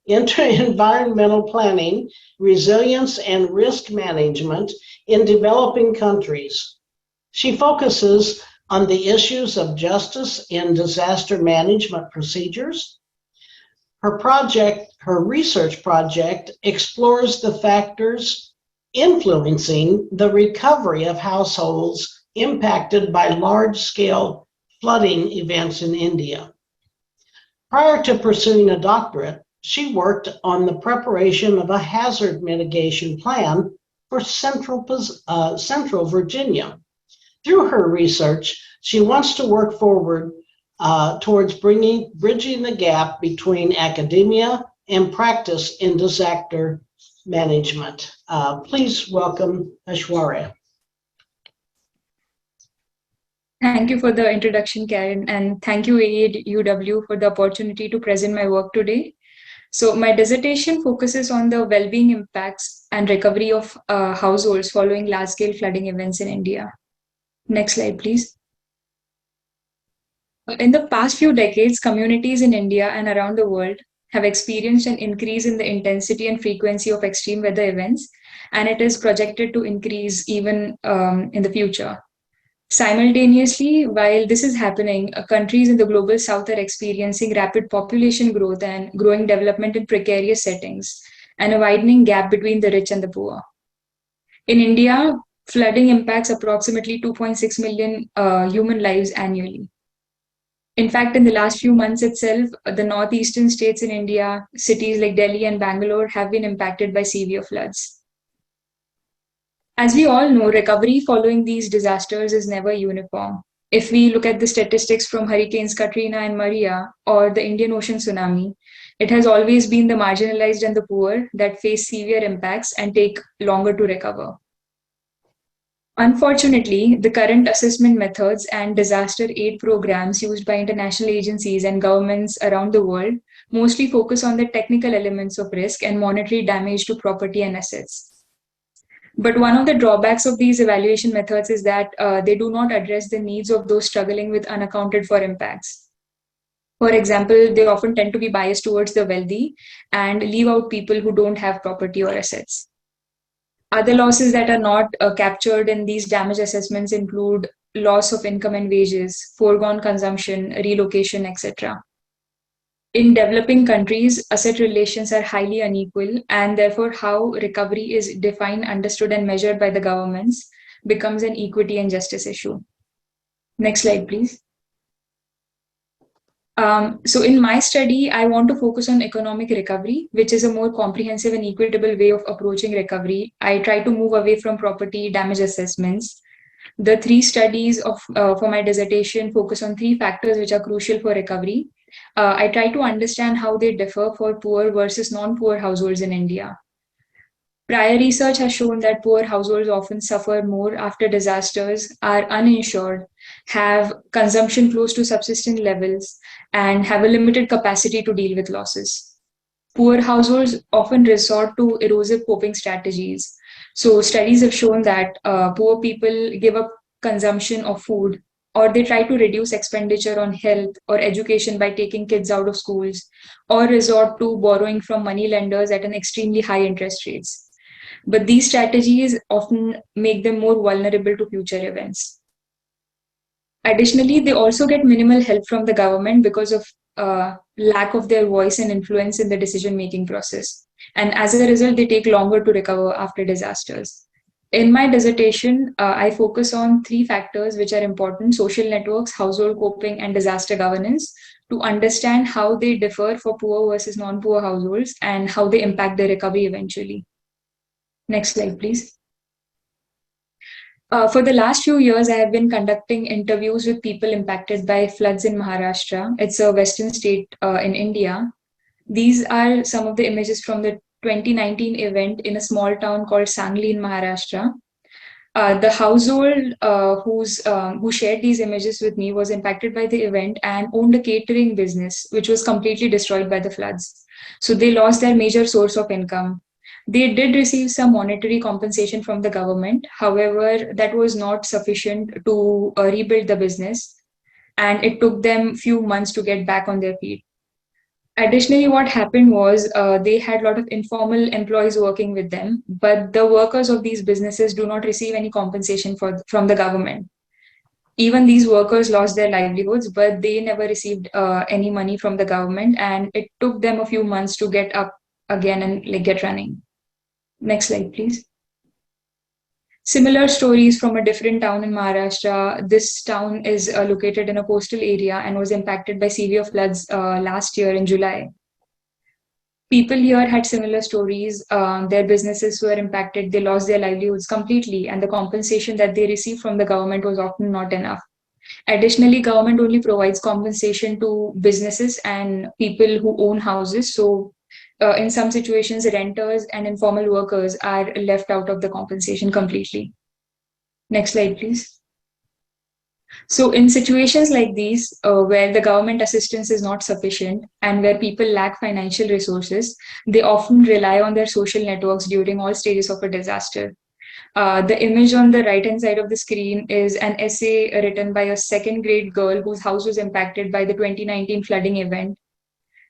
environmental planning, resilience, and risk management in developing countries. She focuses on the issues of justice in disaster management procedures. Her research project explores the factors influencing the recovery of households impacted by large-scale flooding events in India. Prior to pursuing a doctorate, she worked on the preparation of a hazard mitigation plan for Central Virginia. Through her research, she wants to work forward towards bridging the gap between academia and practice in disaster management. Please welcome Aishwarya. Thank you for the introduction, Karen, and thank you AAUW for the opportunity to present my work today. So my dissertation focuses on the well-being impacts and recovery of households following large-scale flooding events in India. Next slide, please. In the past few decades, communities in India and around the world have experienced an increase in the intensity and frequency of extreme weather events, and it is projected to increase even in the future. Simultaneously, while this is happening, countries in the global south are experiencing rapid population growth and growing development in precarious settings, and a widening gap between the rich and the poor. In India, flooding impacts approximately 2.6 million human lives annually. In fact, in the last few months itself, the northeastern states in India, cities like Delhi and Bangalore, have been impacted by severe floods. As we all know, recovery following these disasters is never uniform. If we look at the statistics from Hurricanes Katrina and Maria or the Indian Ocean tsunami, it has always been the marginalized and the poor that face severe impacts and take longer to recover. Unfortunately, the current assessment methods and disaster aid programs used by international agencies and governments around the world mostly focus on the technical elements of risk and monetary damage to property and assets. But one of the drawbacks of these evaluation methods is that they do not address the needs of those struggling with unaccounted for impacts. For example, they often tend to be biased towards the wealthy and leave out people who don't have property or assets. Other losses that are not captured in these damage assessments include loss of income and wages, foregone consumption, relocation, etc. In developing countries, asset relations are highly unequal, and therefore how recovery is defined, understood, and measured by the governments becomes an equity and justice issue. Next slide, please. So in my study, I want to focus on economic recovery, which is a more comprehensive and equitable way of approaching recovery. I try to move away from property damage assessments. The three studies for my dissertation focus on three factors which are crucial for recovery. I try to understand how they differ for poor versus non-poor households in India. Prior research has shown that poor households often suffer more after disasters, are uninsured, have consumption close to subsistence levels, and have a limited capacity to deal with losses. Poor households often resort to erosive coping strategies. So studies have shown that poor people give up consumption of food, or they try to reduce expenditure on health or education by taking kids out of schools, or resort to borrowing from money lenders at an extremely high interest rates. But these strategies often make them more vulnerable to future events. Additionally, they also get minimal help from the government because of lack of their voice and influence in the decision-making process. And as a result, they take longer to recover after disasters. In my dissertation, I focus on three factors which are important: social networks, household coping, and disaster governance, to understand how they differ for poor versus non-poor households and how they impact the recovery eventually. Next slide, please. For the last few years, I have been conducting interviews with people impacted by floods in Maharashtra. It's a western state in India. These are some of the images from the 2019 event in a small town called Sangli in Maharashtra. The household who shared these images with me was impacted by the event and owned a catering business, which was completely destroyed by the floods. So they lost their major source of income. They did receive some monetary compensation from the government. However, that was not sufficient to rebuild the business, and it took them few months to get back on their feet. Additionally, what happened was they had a lot of informal employees working with them, but the workers of these businesses do not receive any compensation from the government. Even these workers lost their livelihoods, but they never received any money from the government, and it took them a few months to get up again and like get running. Next slide, please. Similar stories from a different town in Maharashtra. This town is located in a coastal area and was impacted by severe floods last year in July. People here had similar stories. Their businesses were impacted, they lost their livelihoods completely, and the compensation that they received from the government was often not enough. Additionally, government only provides compensation to businesses and people who own houses. So in some situations, renters and informal workers are left out of the compensation completely. Next slide, please. So in situations like these, where the government assistance is not sufficient and where people lack financial resources, they often rely on their social networks during all stages of a disaster. The image on the right-hand side of the screen is an essay written by a second grade girl whose house was impacted by the 2019 flooding event.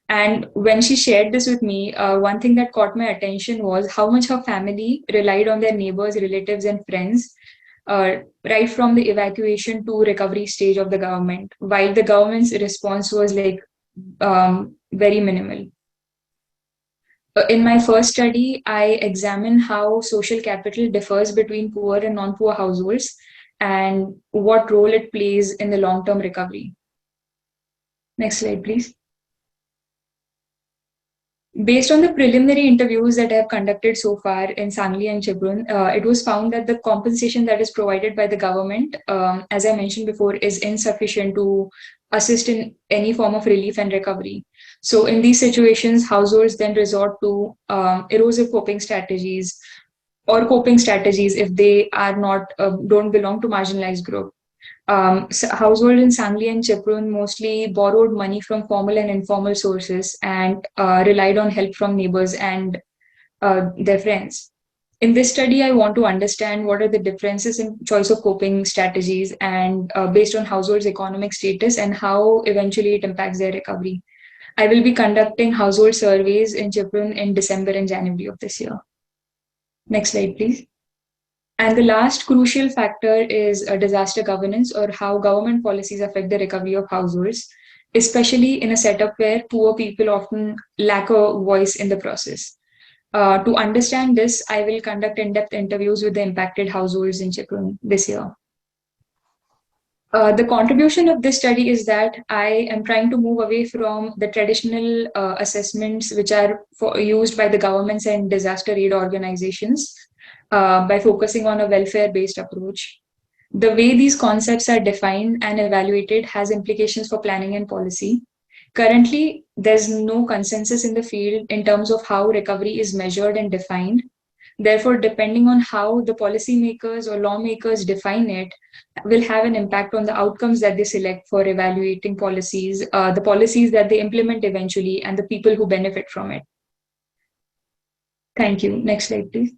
And when she shared this with me, one thing that caught my attention was how much her family relied on their neighbors, relatives, and friends, right from the evacuation to recovery stage of the government, while the government's response was like very minimal. In my first study, I examine how social capital differs between poor and non-poor households and what role it plays in the long-term recovery. Next slide, please. Based on the preliminary interviews that I have conducted so far in Sangli and Chibrun, it was found that the compensation that is provided by the government, as I mentioned before, is insufficient to assist in any form of relief and recovery. So in these situations, households then resort to erosive coping strategies or coping strategies if they are not don't belong to marginalized group. So households in Sangli and Chiprun mostly borrowed money from formal and informal sources and relied on help from neighbors and their friends. In this study, I want to understand what are the differences in choice of coping strategies and based on households' economic status and how eventually it impacts their recovery. I will be conducting household surveys in Chiprun in December and January of this year. Next slide, please. And the last crucial factor is disaster governance, or how government policies affect the recovery of households, especially in a setup where poor people often lack a voice in the process. To understand this, I will conduct in-depth interviews with the impacted households in Chiprun this year. The contribution of this study is that I am trying to move away from the traditional assessments which are used by the governments and disaster aid organizations by focusing on a welfare-based approach. The way these concepts are defined and evaluated has implications for planning and policy. Currently, there's no consensus in the field in terms of how recovery is measured and defined. Therefore, depending on how the policymakers or lawmakers define it, will have an impact on the outcomes that they select for evaluating policies, the policies that they implement eventually, and the people who benefit from it. Thank you. Next slide, please.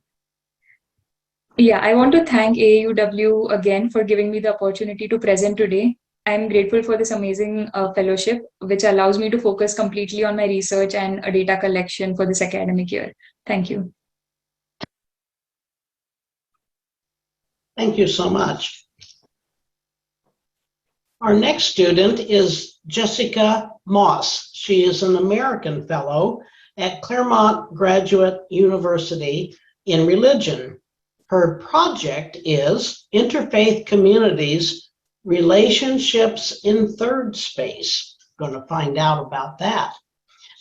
Yeah, I want to thank AAUW again for giving me the opportunity to present today. I'm grateful for this amazing fellowship, which allows me to focus completely on my research and data collection for this academic year. Thank you. Thank you so much. Our next student is Jessica Moss. She is an American Fellow at Claremont Graduate University in Religion. Her project is Interfaith Communities, Relationships in Third Space. Going to find out about that.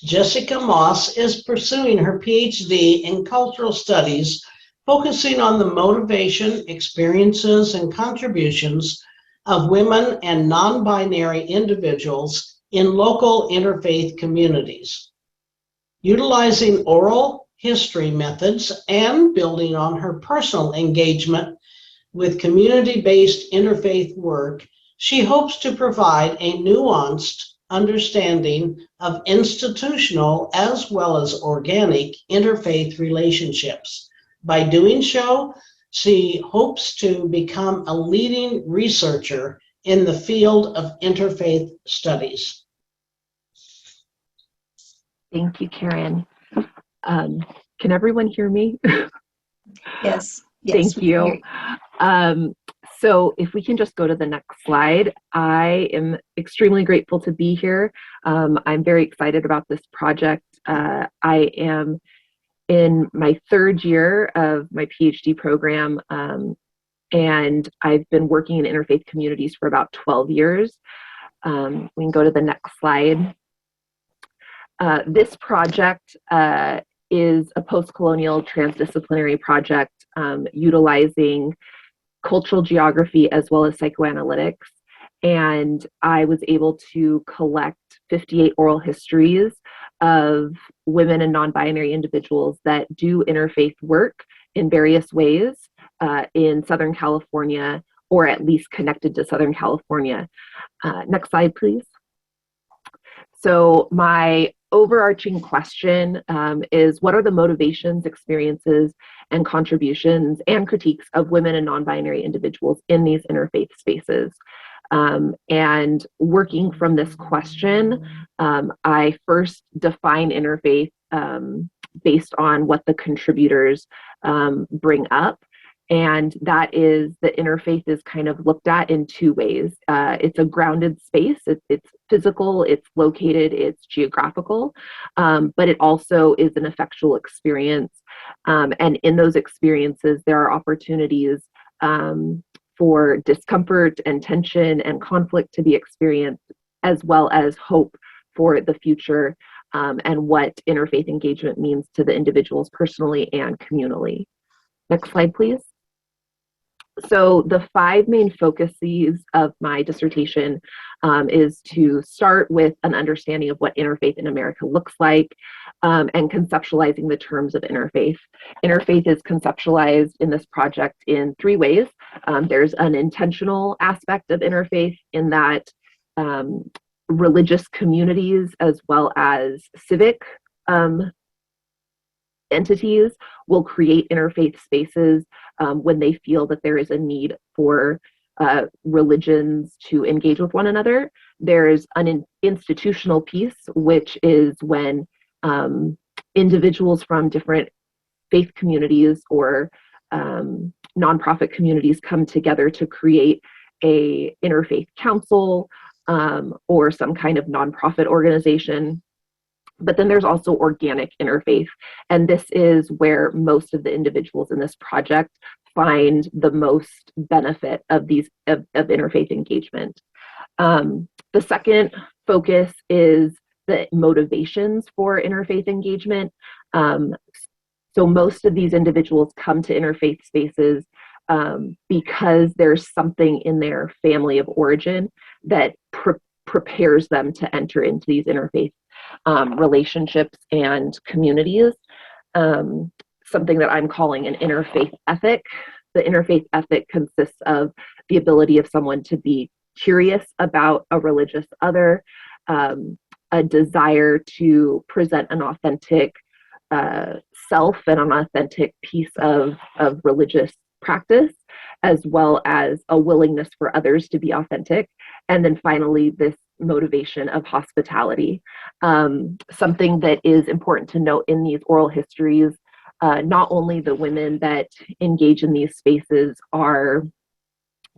Jessica Moss is pursuing her PhD in Cultural Studies, focusing on the motivation, experiences, and contributions of women and non-binary individuals in local interfaith communities. Utilizing oral history methods and building on her personal engagement with community-based interfaith work, she hopes to provide a nuanced understanding of institutional as well as organic interfaith relationships. By doing so, she hopes to become a leading researcher in the field of interfaith studies. Thank you, Karen. Can everyone hear me? Yes. Thank we can hear you. So if we can just go to the next slide, I am extremely grateful to be here. I'm very excited about this project. I am in my third year of my PhD program, and I've been working in interfaith communities for about 12 years. We can go to the next slide. This project is a post-colonial transdisciplinary project utilizing cultural geography as well as psychoanalytics. And I was able to collect 58 oral histories of women and non-binary individuals that do interfaith work in various ways in Southern California, or at least connected to Southern California. Next slide, please. So my overarching question is, what are the motivations, experiences, and contributions and critiques of women and non-binary individuals in these interfaith spaces? And working from this question, I first define interfaith based on what the contributors bring up. And that is, the interfaith is kind of looked at in two ways. It's a grounded space, it's physical, it's located, it's geographical, but it also is an effectual experience. And in those experiences, there are opportunities for discomfort and tension and conflict to be experienced, as well as hope for the future and what interfaith engagement means to the individuals personally and communally. Next slide, please. So the 5 main focuses of my dissertation is to start with an understanding of what interfaith in America looks like and conceptualizing the terms of interfaith. Interfaith is conceptualized in this project in 3 ways. There's an intentional aspect of interfaith in that religious communities as well as civic entities will create interfaith spaces when they feel that there is a need for religions to engage with one another. There's an institutional piece, which is when individuals from different faith communities or nonprofit communities come together to create a interfaith council or some kind of nonprofit organization. But then there's also organic interfaith, and this is where most of the individuals in this project find the most benefit of these of interfaith engagement. The second focus is the motivations for interfaith engagement. So most of these individuals come to interfaith spaces because there's something in their family of origin that prepares them to enter into these interfaith relationships and communities. Something that I'm calling an interfaith ethic. The interfaith ethic consists of the ability of someone to be curious about a religious other, a desire to present an authentic self and an authentic piece of religious practice, as well as a willingness for others to be authentic. And then finally, this motivation of hospitality. Something that is important to note in these oral histories, not only the women that engage in these spaces are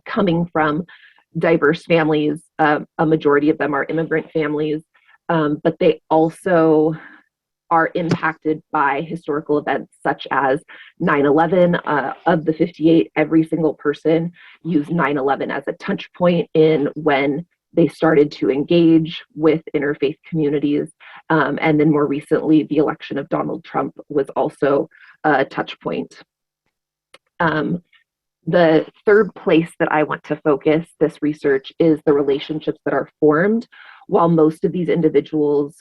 coming from diverse families, a majority of them are immigrant families, but they also are impacted by historical events such as 9/11. Of the 58, every single person used 9/11 as a touch point in when they started to engage with interfaith communities. And then more recently, the election of Donald Trump was also a touch point. The third place that I want to focus this research is the relationships that are formed while most of these individuals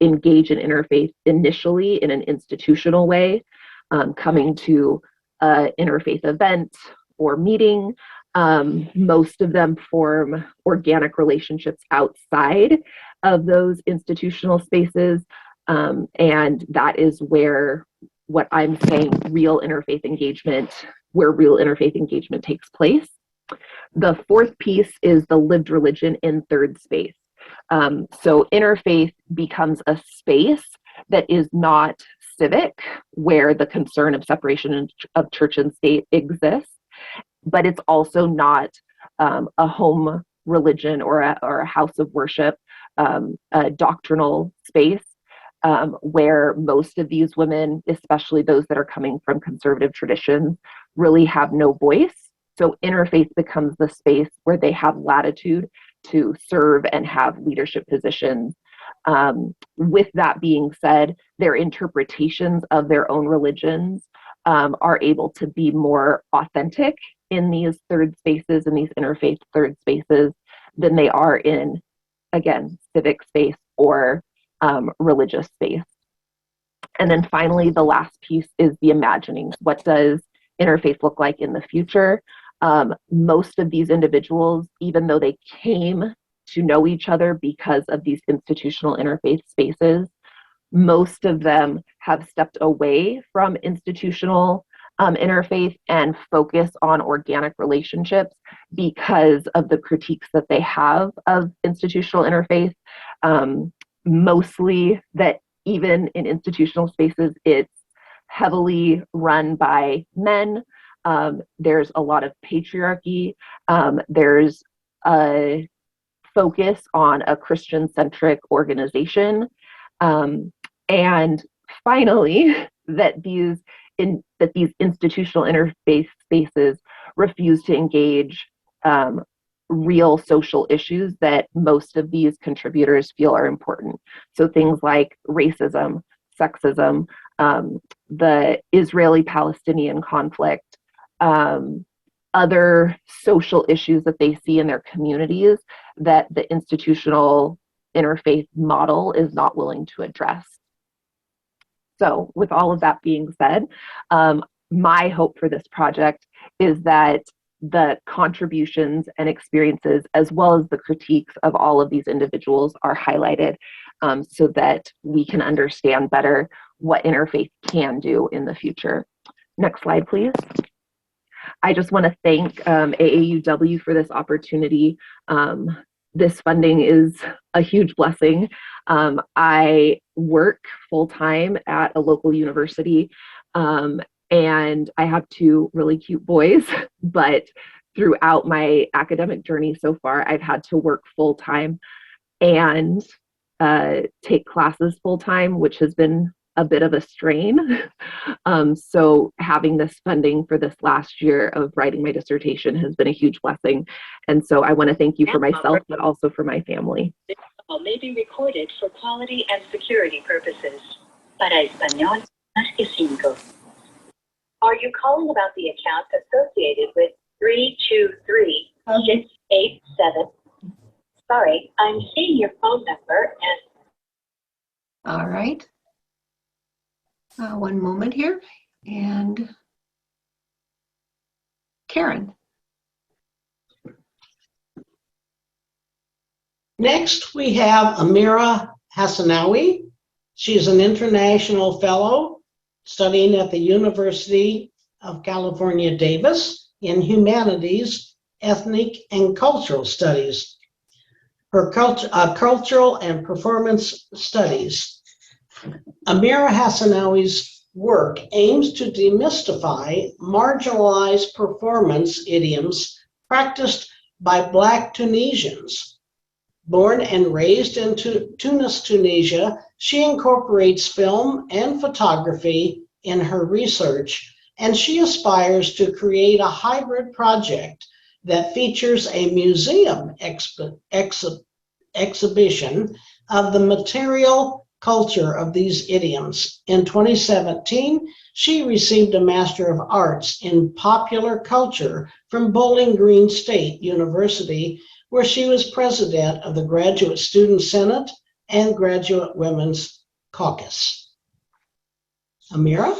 engage in interfaith initially in an institutional way, coming to an interfaith event or meeting. Most of them form organic relationships outside of those institutional spaces. And that is where what I'm saying, real interfaith engagement, where real interfaith engagement takes place. The fourth piece is the lived religion in third space. So interfaith becomes a space that is not civic, where the concern of separation of church and state exists, but it's also not a home religion or a house of worship, a doctrinal space. Where most of these women, especially those that are coming from conservative traditions, really have no voice. So interfaith becomes the space where they have latitude to serve and have leadership positions. With that being said, their interpretations of their own religions are able to be more authentic in these third spaces and these interfaith third spaces than they are in, again, civic space or religious space. And then finally, the last piece is the imaginings. What does interfaith look like in the future? Most of these individuals, even though they came to know each other because of these institutional interfaith spaces, most of them have stepped away from institutional interfaith and focus on organic relationships because of the critiques that they have of institutional interfaith. Mostly that even in institutional spaces, it's heavily run by men. There's a lot of patriarchy. There's a focus on a Christian-centric organization. And finally, that these institutional interfaith spaces refuse to engage real social issues that most of these contributors feel are important. So things like racism, sexism, the Israeli-Palestinian conflict, other social issues that they see in their communities that the institutional interfaith model is not willing to address. So with all of that being said, my hope for this project is that the contributions and experiences, as well as the critiques of all of these individuals, are highlighted so that we can understand better what interfaith can do in the future. Next slide, please. I just want to thank AAUW for this opportunity. This funding is a huge blessing. I work full-time at a local university, and I have two really cute boys, but throughout my academic journey so far, I've had to work full-time and take classes full-time, which has been a bit of a strain. So having this funding for this last year of writing my dissertation has been a huge blessing. And so I want to thank you for myself, but also for my family. This call may be recorded for quality and security purposes. Para español, marque 5. Are you calling about the account associated with 323-687? Sorry, I'm seeing your phone number and... All right. One moment here. And Karen. Next, we have Amira Hassanawi. She's an international fellow studying at the University of California, Davis in humanities, ethnic, and cultural studies. Her cultural and performance studies. Amira Hassanawi's work aims to demystify marginalized performance idioms practiced by Black Tunisians. Born and raised in Tunis, Tunisia, she incorporates film and photography in her research, and she aspires to create a hybrid project that features a museum exhibition of the material culture of these idioms. In 2017, she received a Master of Arts in Popular Culture from Bowling Green State University, where she was president of the Graduate Student Senate and Graduate Women's Caucus. Amira?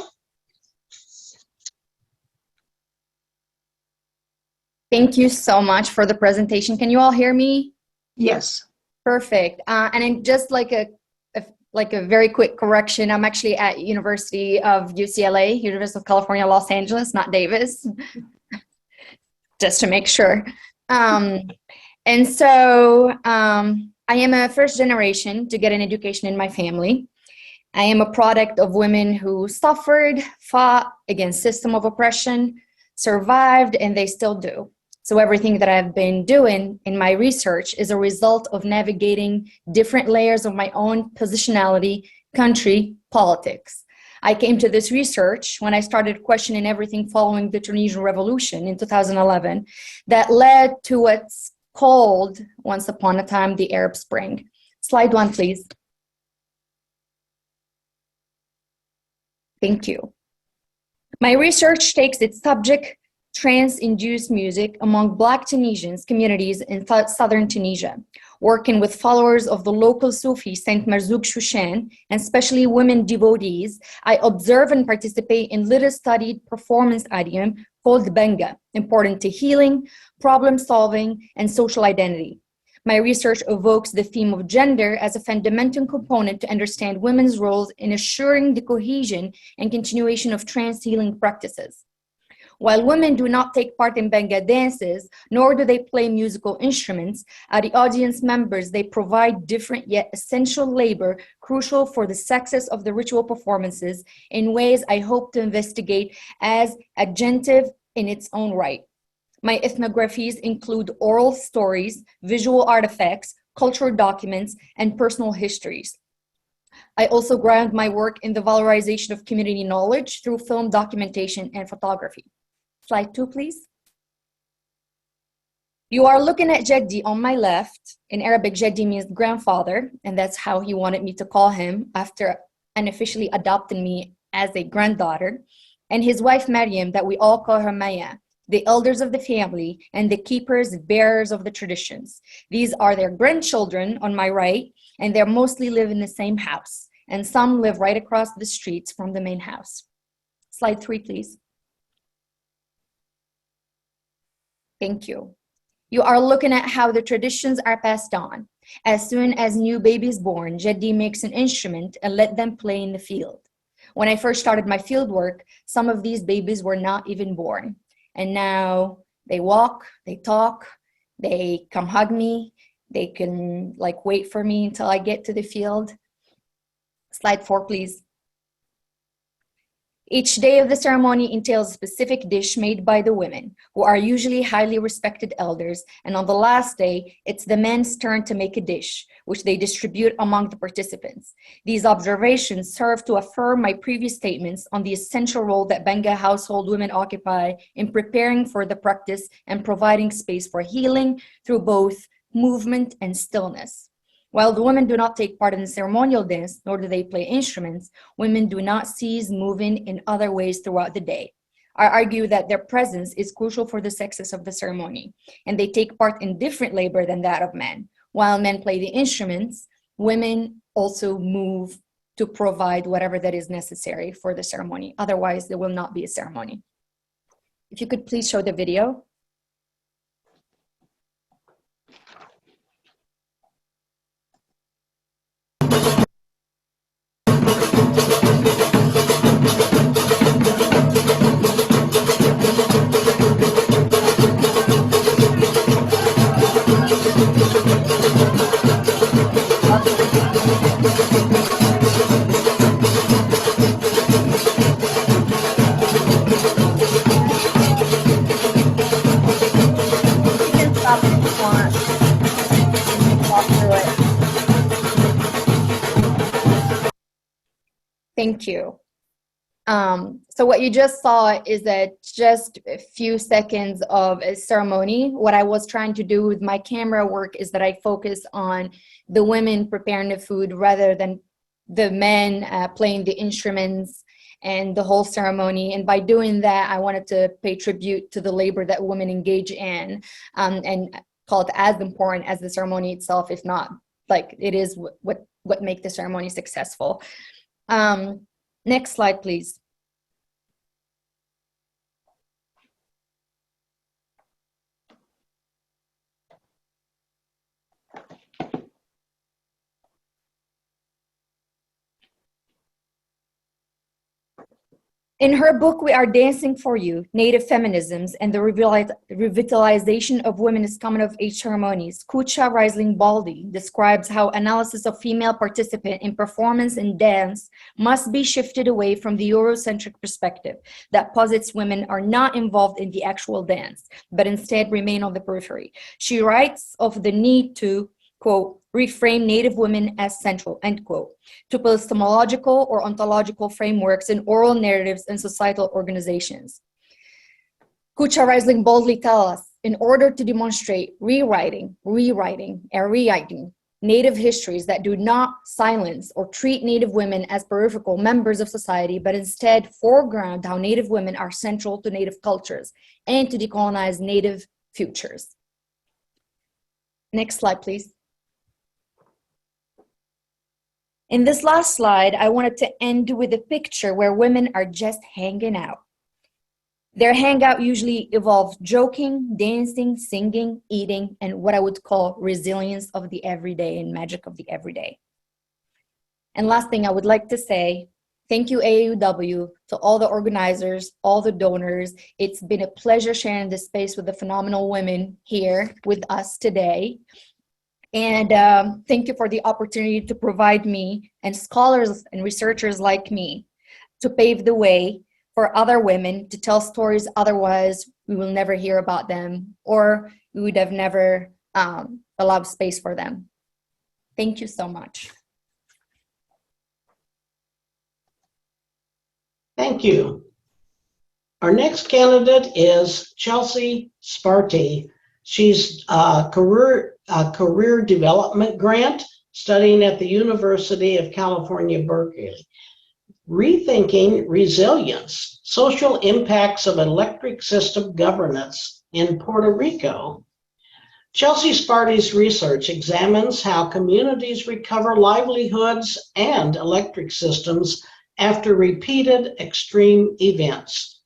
Thank you so much for the presentation. Can you all hear me? Yes. Perfect. And then just like a very quick correction, I'm actually at University of UCLA, University of California, Los Angeles, not Davis, just to make sure. And so I am a first generation to get an education in my family. I am a product of women who suffered, fought against system of oppression, survived, and they still do. So everything that I've been doing in my research is a result of navigating different layers of my own positionality, country, politics. I came to this research when I started questioning everything following the Tunisian Revolution in 2011 that led to what's called, once upon a time, the Arab Spring. Slide 1, please. Thank you. My research takes its subject, trance-induced music among Black Tunisians communities in southern Tunisia, working with followers of the local Sufi Saint Marzouk Shushan, and especially women devotees. I observe and participate in little-studied performance idiom called benga, important to healing, problem-solving, and social identity. My research evokes the theme of gender as a fundamental component to understand women's roles in assuring the cohesion and continuation of trance healing practices. While women do not take part in benga dances, nor do they play musical instruments, the audience members, they provide different yet essential labor crucial for the success of the ritual performances in ways I hope to investigate as adjunctive in its own right. My ethnographies include oral stories, visual artifacts, cultural documents, and personal histories. I also ground my work in the valorization of community knowledge through film documentation and photography. Slide 2, please. You are looking at Jaddi on my left. In Arabic, Jaddi means grandfather, and that's how he wanted me to call him after unofficially adopting me as a granddaughter. And his wife, Maryam, that we all call her Maya, the elders of the family and the keepers, bearers of the traditions. These are their grandchildren on my right, and they mostly live in the same house. And some live right across the streets from the main house. Slide 3, please. Thank you. You are looking at how the traditions are passed on. As soon as new baby is born, Jaddi makes an instrument and let them play in the field. When I first started my field work, some of these babies were not even born. And now they walk, they talk, they come hug me, they can wait for me until I get to the field. Slide 4, please. Each day of the ceremony entails a specific dish made by the women, who are usually highly respected elders, and on the last day, it's the men's turn to make a dish, which they distribute among the participants. These observations serve to affirm my previous statements on the essential role that Benga household women occupy in preparing for the practice and providing space for healing through both movement and stillness. While the women do not take part in the ceremonial dance, nor do they play instruments, women do not cease moving in other ways throughout the day. I argue that their presence is crucial for the success of the ceremony, and they take part in different labor than that of men. While men play the instruments, women also move to provide whatever that is necessary for the ceremony. Otherwise, there will not be a ceremony. If you could please show the video. Thank you. So what you just saw is that just a few seconds of a ceremony. What I was trying to do with my camera work is that I focus on the women preparing the food rather than the men playing the instruments and the whole ceremony. And by doing that, I wanted to pay tribute to the labor that women engage in, and call it as important as the ceremony itself, if not like it is what make the ceremony successful. Next slide, please. In her book, We Are Dancing for You, Native Feminisms and the Revitalization of Women's Coming-of-Age Ceremonies, Kucha Risling-Baldy describes how analysis of female participant in performance and dance must be shifted away from the Eurocentric perspective that posits women are not involved in the actual dance, but instead remain on the periphery. She writes of the need to, quote, reframe Native women as central, end quote, to epistemological or ontological frameworks in oral narratives and societal organizations. Kucha Risling boldly tells us, in order to demonstrate rewriting Native histories that do not silence or treat Native women as peripheral members of society, but instead foreground how Native women are central to Native cultures and to decolonize Native futures. Next slide, please. In this last slide, I wanted to end with a picture where women are just hanging out. Their hangout usually involves joking, dancing, singing, eating, and what I would call resilience of the everyday and magic of the everyday. And last thing I would like to say, thank you AAUW, to all the organizers, all the donors. It's been a pleasure sharing this space with the phenomenal women here with us today. And thank you for the opportunity to provide me and scholars and researchers like me to pave the way for other women to tell stories otherwise we will never hear about them, or we would have never allowed space for them. Thank you so much. Thank you. Our next candidate is Chelsea Sparty. She's a career development grant studying at the University of California, Berkeley. Rethinking Resilience, Social Impacts of Electric System Governance in Puerto Rico. Chelsea Sparty's research examines how communities recover livelihoods and electric systems after repeated extreme events.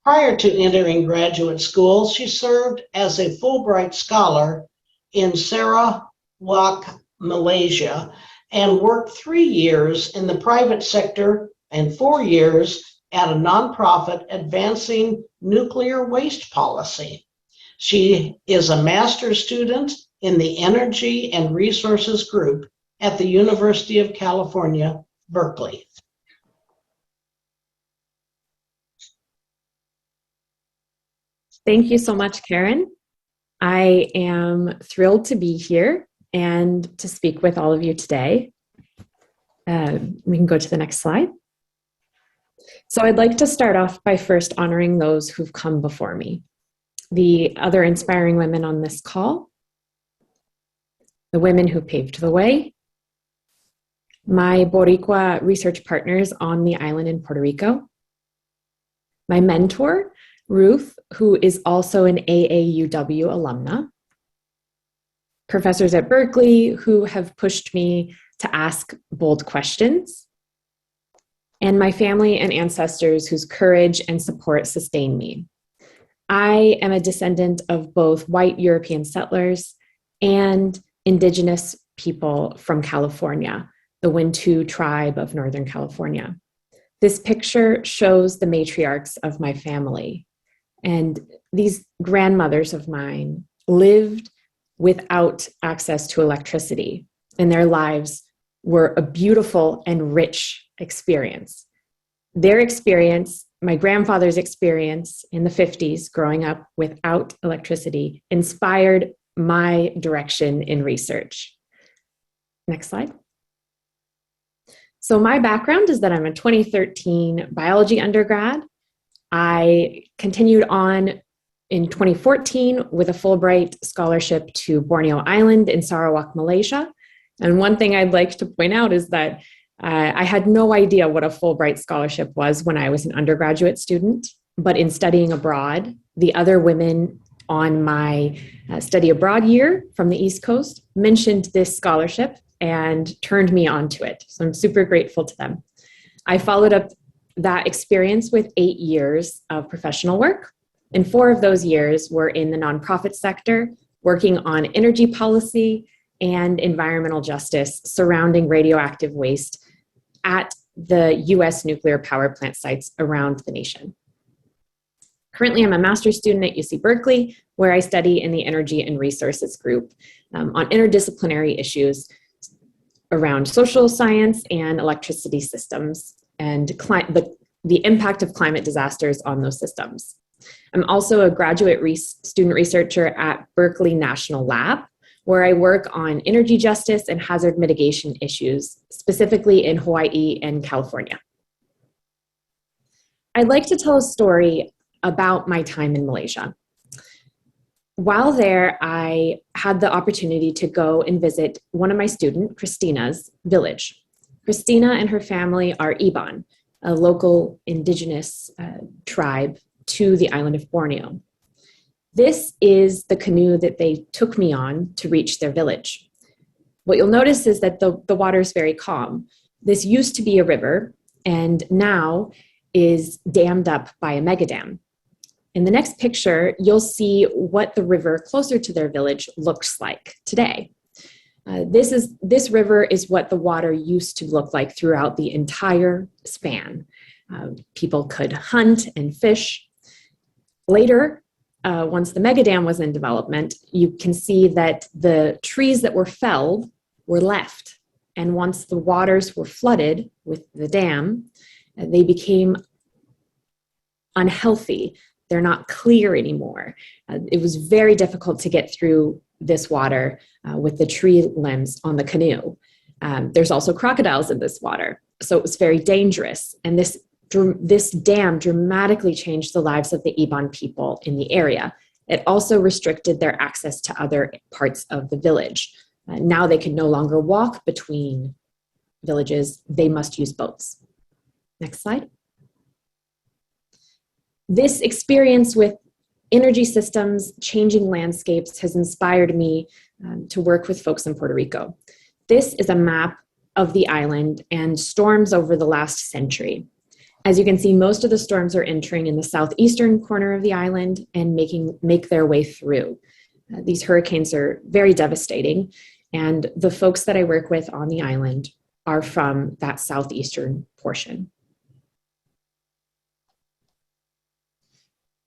Prior to entering graduate school, she served as a Fulbright scholar in Sarawak, Malaysia, and worked 3 years in the private sector and 4 years at a nonprofit advancing nuclear waste policy. She is a master's student in the Energy and Resources Group at the University of California, Berkeley. Thank you so much, Karen. I am thrilled to be here and to speak with all of you today. We can go to the next slide. So I'd like to start off by first honoring those who've come before me, the other inspiring women on this call, the women who paved the way, my Boricua research partners on the island in Puerto Rico, my mentor, Ruth, who is also an AAUW alumna, professors at Berkeley who have pushed me to ask bold questions, and my family and ancestors whose courage and support sustain me. I am a descendant of both white European settlers and indigenous people from California, the Wintu tribe of Northern California. This picture shows the matriarchs of my family. And these grandmothers of mine lived without access to electricity, and their lives were a beautiful and rich experience. Their experience, my grandfather's experience in the 50s, growing up without electricity, inspired my direction in research. Next slide. So my background is that I'm a 2013 biology undergrad. I continued on in 2014 with a Fulbright scholarship to Borneo Island in Sarawak, Malaysia. And one thing I'd like to point out is that I had no idea what a Fulbright scholarship was when I was an undergraduate student, but in studying abroad, the other women on my study abroad year from the East Coast mentioned this scholarship and turned me on to it. So I'm super grateful to them. I followed up that experience with 8 years of professional work, and 4 of those years were in the nonprofit sector, working on energy policy and environmental justice surrounding radioactive waste at the US nuclear power plant sites around the nation. Currently, I'm a master's student at UC Berkeley, where I study in the Energy and Resources group on interdisciplinary issues around social science and electricity systems and the impact of climate disasters on those systems. I'm also a graduate student researcher at Berkeley National Lab, where I work on energy justice and hazard mitigation issues, specifically in Hawaii and California. I'd like to tell a story about my time in Malaysia. While there, I had the opportunity to go and visit one of my students, Christina's village. Christina and her family are Iban, a local indigenous tribe to the island of Borneo. This is the canoe that they took me on to reach their village. What you'll notice is that the water is very calm. This used to be a river and now is dammed up by a megadam. In the next picture, you'll see what the river closer to their village looks like today. This river is what the water used to look like throughout the entire span. People could hunt and fish. Later, once the megadam was in development, you can see that the trees that were felled were left. And once the waters were flooded with the dam, they became unhealthy. They're not clear anymore. It was very difficult to get through this water with the tree limbs on the canoe. There's also crocodiles in this water, so it was very dangerous. And this dam dramatically changed the lives of the Iban people in the area. It also restricted their access to other parts of the village. Now they can no longer walk between villages. They must use boats. Next slide. This experience with energy systems, changing landscapes has inspired me to work with folks in Puerto Rico. This is a map of the island and storms over the last century. As you can see, most of the storms are entering in the southeastern corner of the island and make their way through. These hurricanes are very devastating, and the folks that I work with on the island are from that southeastern portion.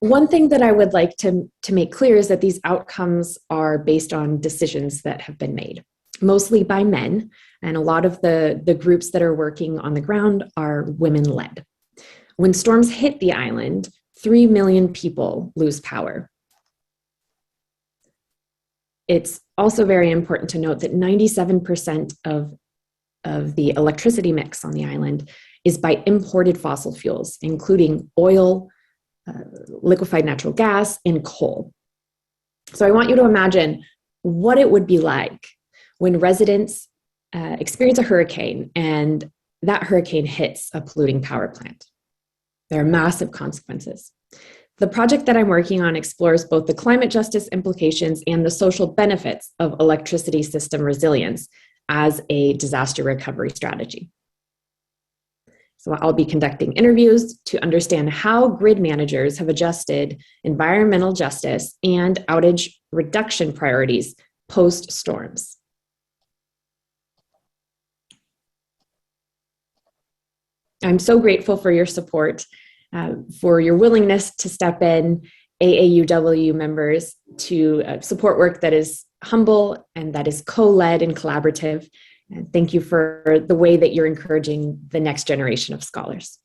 One thing that I would like to make clear is that these outcomes are based on decisions that have been made, mostly by men, and a lot of the groups that are working on the ground are women-led. When storms hit the island, 3 million people lose power. It's also very important to note that 97% of the electricity mix on the island is by imported fossil fuels, including oil, liquefied natural gas, and coal. So I want you to imagine what it would be like when residents experience a hurricane and that hurricane hits a polluting power plant. There are massive consequences. The project that I'm working on explores both the climate justice implications and the social benefits of electricity system resilience as a disaster recovery strategy. So I'll be conducting interviews to understand how grid managers have adjusted environmental justice and outage reduction priorities post-storms. I'm so grateful for your support, for your willingness to step in, AAUW members, to support work that is humble and that is co-led and collaborative. And thank you for the way that you're encouraging the next generation of scholars.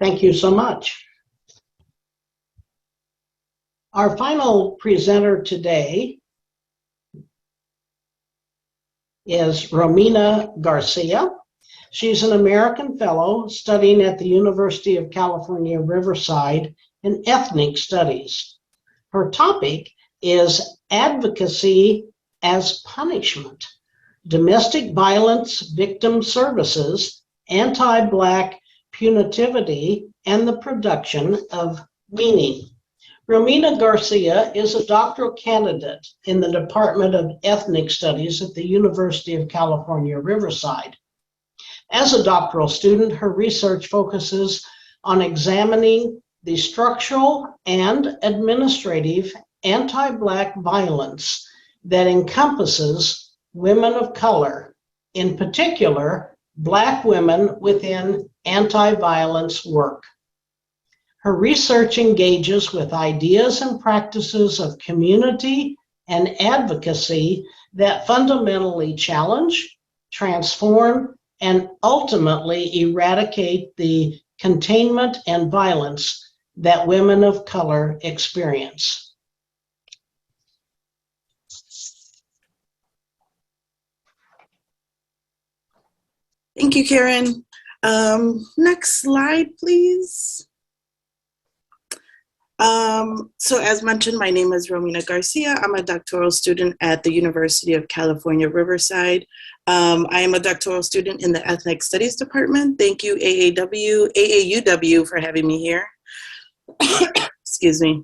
Thank you so much. Our final presenter today is Romina Garcia. She's an American fellow studying at the University of California, Riverside in ethnic studies. Her topic is advocacy as punishment, domestic violence victim services, anti-Black punitivity, and the production of meaning. Romina Garcia is a doctoral candidate in the Department of Ethnic Studies at the University of California, Riverside. As a doctoral student, her research focuses on examining the structural and administrative anti-Black violence that encompasses women of color, in particular, Black women within anti-violence work. Her research engages with ideas and practices of community and advocacy that fundamentally challenge, transform, and ultimately eradicate the containment and violence that women of color experience. Thank you, Karen. Next slide, please. So as mentioned, my name is Romina Garcia. I'm a doctoral student at the University of California, Riverside. I am a doctoral student in the Ethnic Studies Department. Thank you, AAUW for having me here. Excuse me.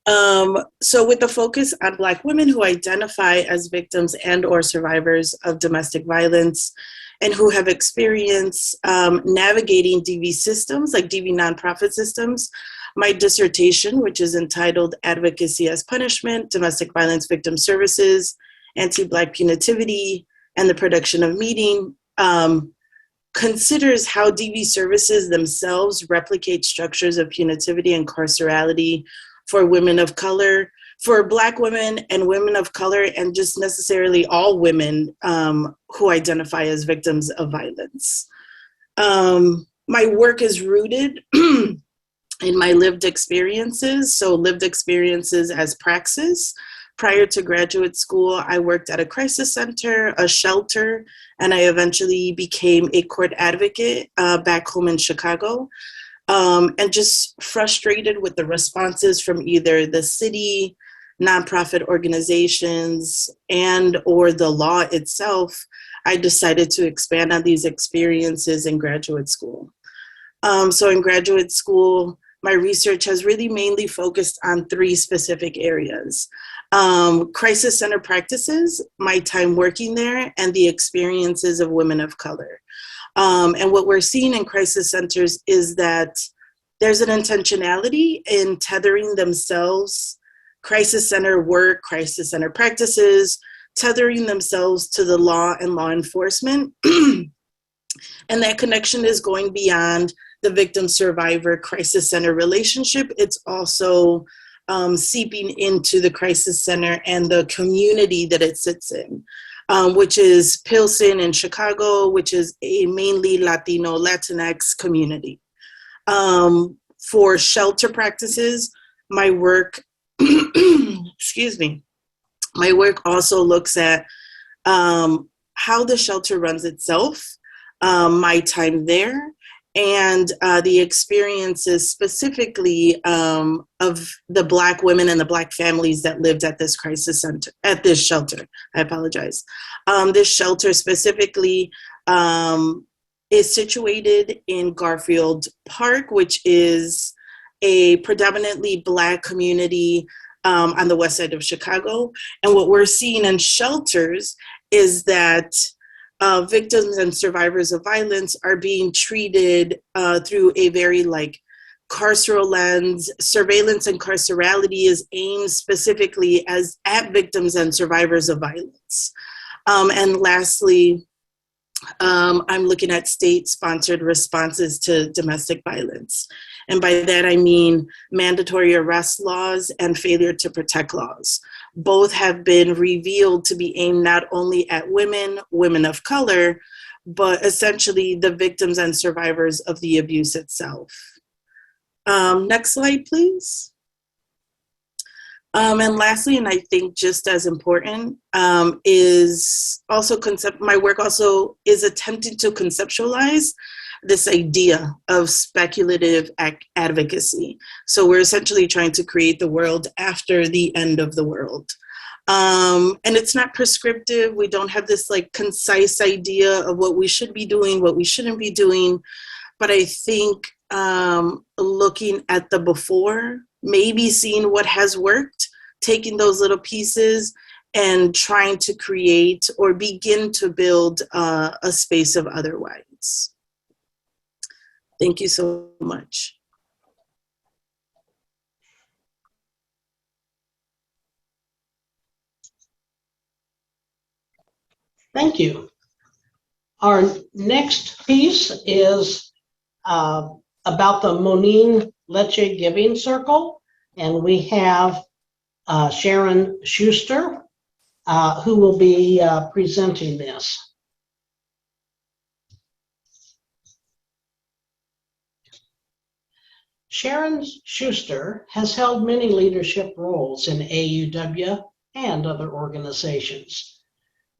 So with the focus on Black women who identify as victims and or survivors of domestic violence and who have experience navigating DV systems, like DV nonprofit systems, my dissertation, which is entitled Advocacy as Punishment, Domestic Violence Victim Services, Anti-Black Punitivity, and the Production of Meaning, considers how DV services themselves replicate structures of punitivity and carcerality for women of color, for Black women and women of color, and just necessarily all women who identify as victims of violence. My work is rooted in my lived experiences, so lived experiences as praxis. Prior to graduate school, I worked at a crisis center, a shelter, and I eventually became a court advocate back home in Chicago. And just frustrated with the responses from either the city, nonprofit organizations, and or the law itself, I decided to expand on these experiences in graduate school. So in graduate school, my research has really mainly focused on three specific areas. Crisis center practices, my time working there, and the experiences of women of color. And what we're seeing in crisis centers is that there's an intentionality in tethering themselves, crisis center work, crisis center practices, tethering themselves to the law and law enforcement. And that connection is going beyond the victim-survivor crisis center relationship. It's also seeping into the crisis center and the community that it sits in, which is Pilsen in Chicago, which is a mainly Latino, Latinx community. For shelter practices, my work, excuse me, my work also looks at how the shelter runs itself, my time there, and the experiences specifically of the Black women and the Black families that lived at this crisis center, at this shelter. I apologize. This shelter specifically is situated in Garfield Park, which is a predominantly Black community on the west side of Chicago. And what we're seeing in shelters is that victims and survivors of violence are being treated through a very carceral lens. Surveillance and carcerality is aimed specifically at victims and survivors of violence. And lastly, I'm looking at state-sponsored responses to domestic violence. And by that, I mean mandatory arrest laws and failure to protect laws. Both have been revealed to be aimed not only at women, women of color, but essentially the victims and survivors of the abuse itself. Next slide, please. And lastly, and I think just as important, is also my work also is attempting to conceptualize this idea of speculative advocacy. So we're essentially trying to create the world after the end of the world. And it's not prescriptive. We don't have this like concise idea of what we should be doing, what we shouldn't be doing. But I think looking at the before, maybe seeing what has worked, taking those little pieces and trying to create or begin to build a space of otherwise. Thank you so much. Thank you. Our next piece is about the Monine Leche Giving Circle, and we have Sharon Schuster, who will be presenting this. Sharon Schuster has held many leadership roles in AUW and other organizations.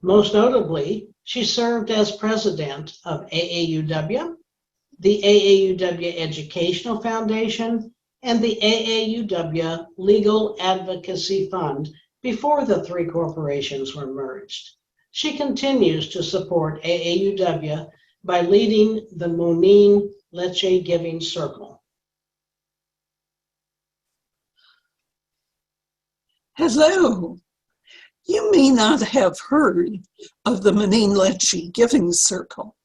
Most notably, she served as president of AAUW, the AAUW Educational Foundation, and the AAUW Legal Advocacy Fund before the three corporations were merged. She continues to support AAUW by leading the Monine Leche Giving Circle. Hello. You may not have heard of the Monine Leche Giving Circle,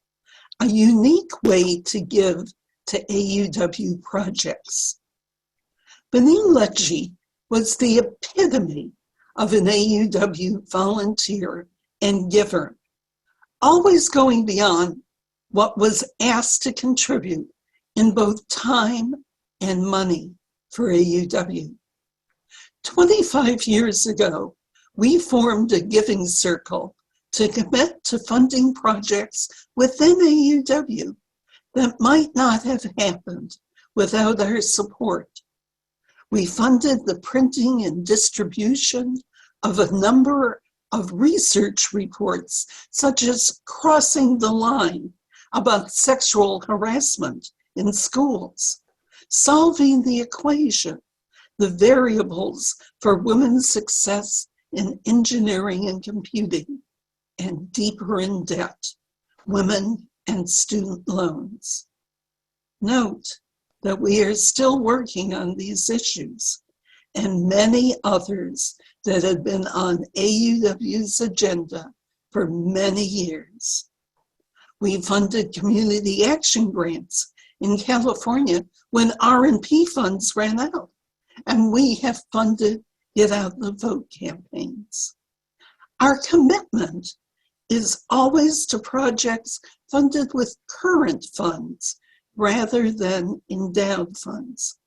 a unique way to give to AUW projects. Monine Leche was the epitome of an AUW volunteer and giver, always going beyond what was asked to contribute in both time and money for AUW. 25 years ago, we formed a giving circle to commit to funding projects within AUW that might not have happened without our support. We funded the printing and distribution of a number of research reports, such as Crossing the Line about sexual harassment in schools, Solving the Equation, the variables for women's success in engineering and computing, and Deeper in Debt, Women and Student Loans. Note that we are still working on these issues and many others that have been on AUW's agenda for many years. We funded community action grants in California when R&P funds ran out, and we have funded Get Out the Vote campaigns. Our commitment is always to projects funded with current funds rather than endowed funds.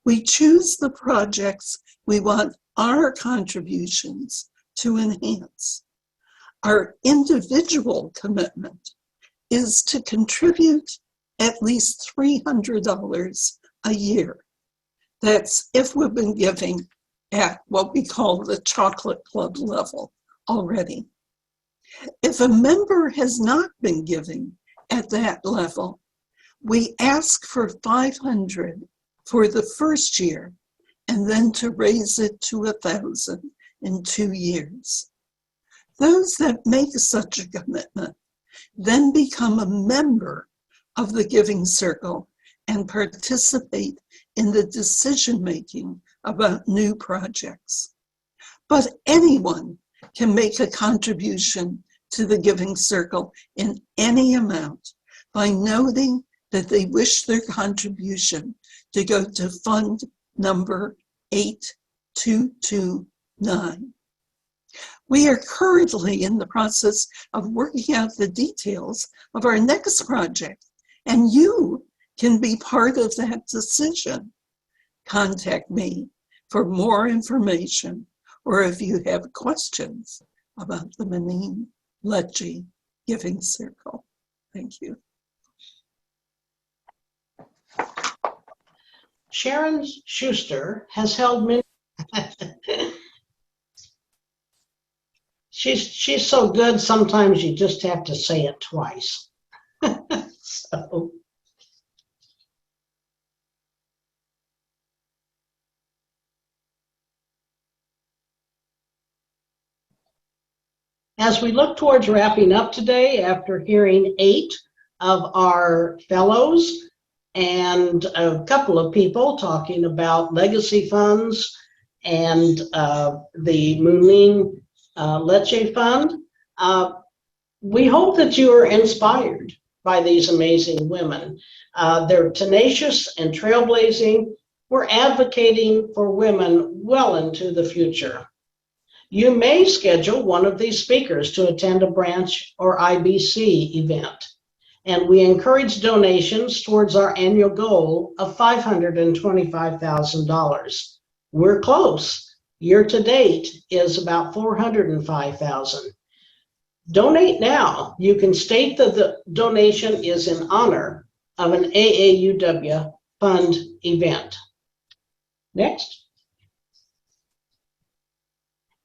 We choose the projects we want our contributions to enhance. Our individual commitment is to contribute at least $300 a year. That's if we've been giving at what we call the chocolate club level already. If a member has not been giving at that level, we ask for $500 for the first year and then to raise it to $1,000 in 2 years. Those that make such a commitment then become a member of the Giving Circle and participate in the decision-making about new projects. But anyone can make a contribution to the Giving Circle in any amount by noting that they wish their contribution to go to fund number 8229. We are currently in the process of working out the details of our next project, and you can be part of that decision. Contact me for more information, or if you have questions about the Monine Leche Giving Circle. Thank you. Sharon Schuster has held many She's so good, sometimes you just have to say it twice. So. As we look towards wrapping up today, after hearing 8 of our fellows and a couple of people talking about legacy funds and the Moulin Leche Fund, we hope that you are inspired by these amazing women. They're tenacious and trailblazing. We're advocating for women well into the future. You may schedule one of these speakers to attend a branch or IBC event, and we encourage donations towards our annual goal of $525,000. We're close. Year to date is about $405,000. Donate now. You can state that the donation is in honor of an AAUW fund event. Next.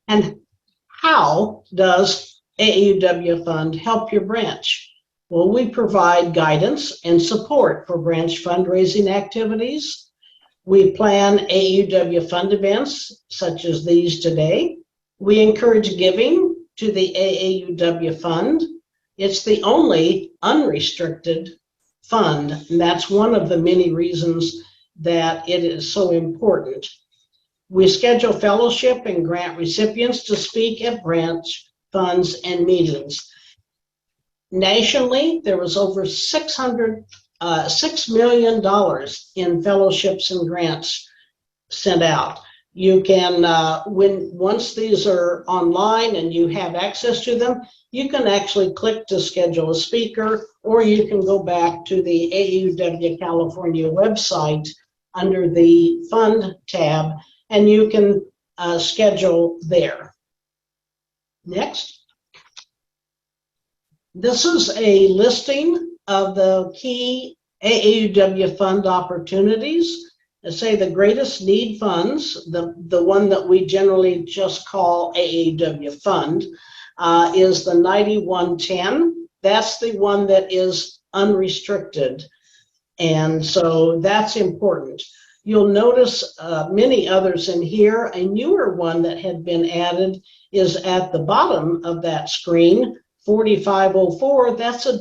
And how does AAUW Fund help your branch? Well, we provide guidance and support for branch fundraising activities. We plan AAUW Fund events such as these today. We encourage giving to the AAUW Fund. It's the only unrestricted fund, and that's one of the many reasons that it is so important. We schedule fellowship and grant recipients to speak at branch funds and meetings. Nationally, there was over $6 million in fellowships and grants sent out. You can, once these are online and you have access to them, you can actually click to schedule a speaker, or you can go back to the AAUW California website under the Fund tab, and you can schedule there. Next. This is a listing of the key AAUW Fund opportunities. Let's say the greatest need funds, the one that we generally just call AAUW Fund, is the 9110. That's the one that is unrestricted. And so that's important. You'll notice many others in here. A newer one that had been added is at the bottom of that screen, 4504. That's a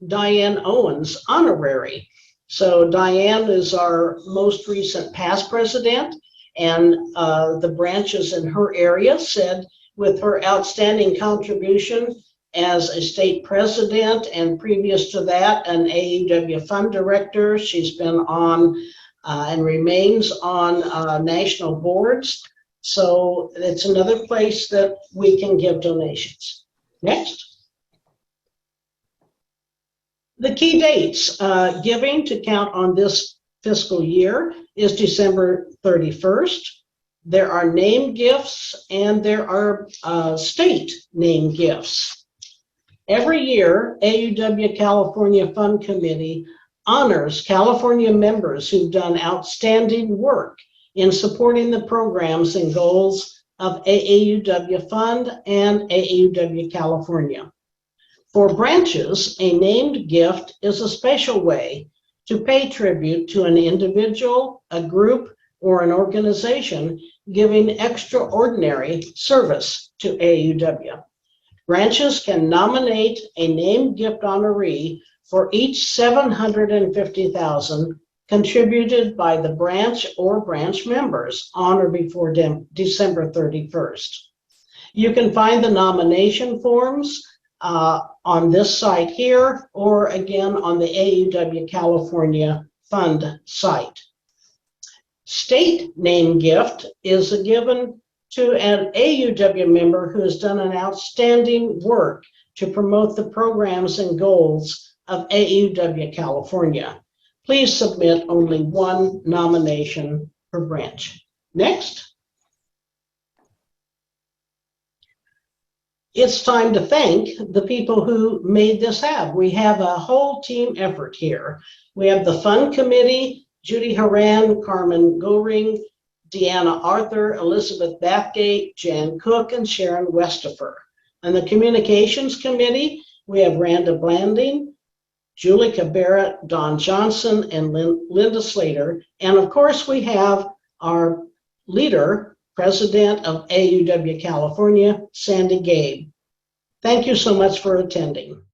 Diane Owens honorary. So Diane is our most recent past president, and the branches in her area said with her outstanding contribution as a state president, and previous to that, an AAUW Fund director. She's been on and remains on national boards. So it's another place that we can give donations. Next. The key dates giving to count on this fiscal year is December 31st. There are name gifts and there are state name gifts. Every year, AAUW California Fund Committee honors California members who've done outstanding work in supporting the programs and goals of AAUW Fund and AAUW California. For branches, a named gift is a special way to pay tribute to an individual, a group, or an organization giving extraordinary service to AAUW. Branches can nominate a named gift honoree for each $750,000 contributed by the branch or branch members on or before December 31st. You can find the nomination forms on this site here, or again on the AAUW California Fund site. State name gift is given to an AAUW member who has done an outstanding work to promote the programs and goals of AAUW California. Please submit only one nomination per branch. Next. It's time to thank the people who made this happen. We have a whole team effort here. We have the Fund Committee, Judy Haran, Carmen Goring, Deanna Arthur, Elizabeth Bathgate, Jan Cook, and Sharon Westifer. On the Communications Committee, we have Randa Blanding, Julie Cabrera, Don Johnson, and Linda Slater. And of course, we have our leader, President of AUW California, Sandy Gabe. Thank you so much for attending.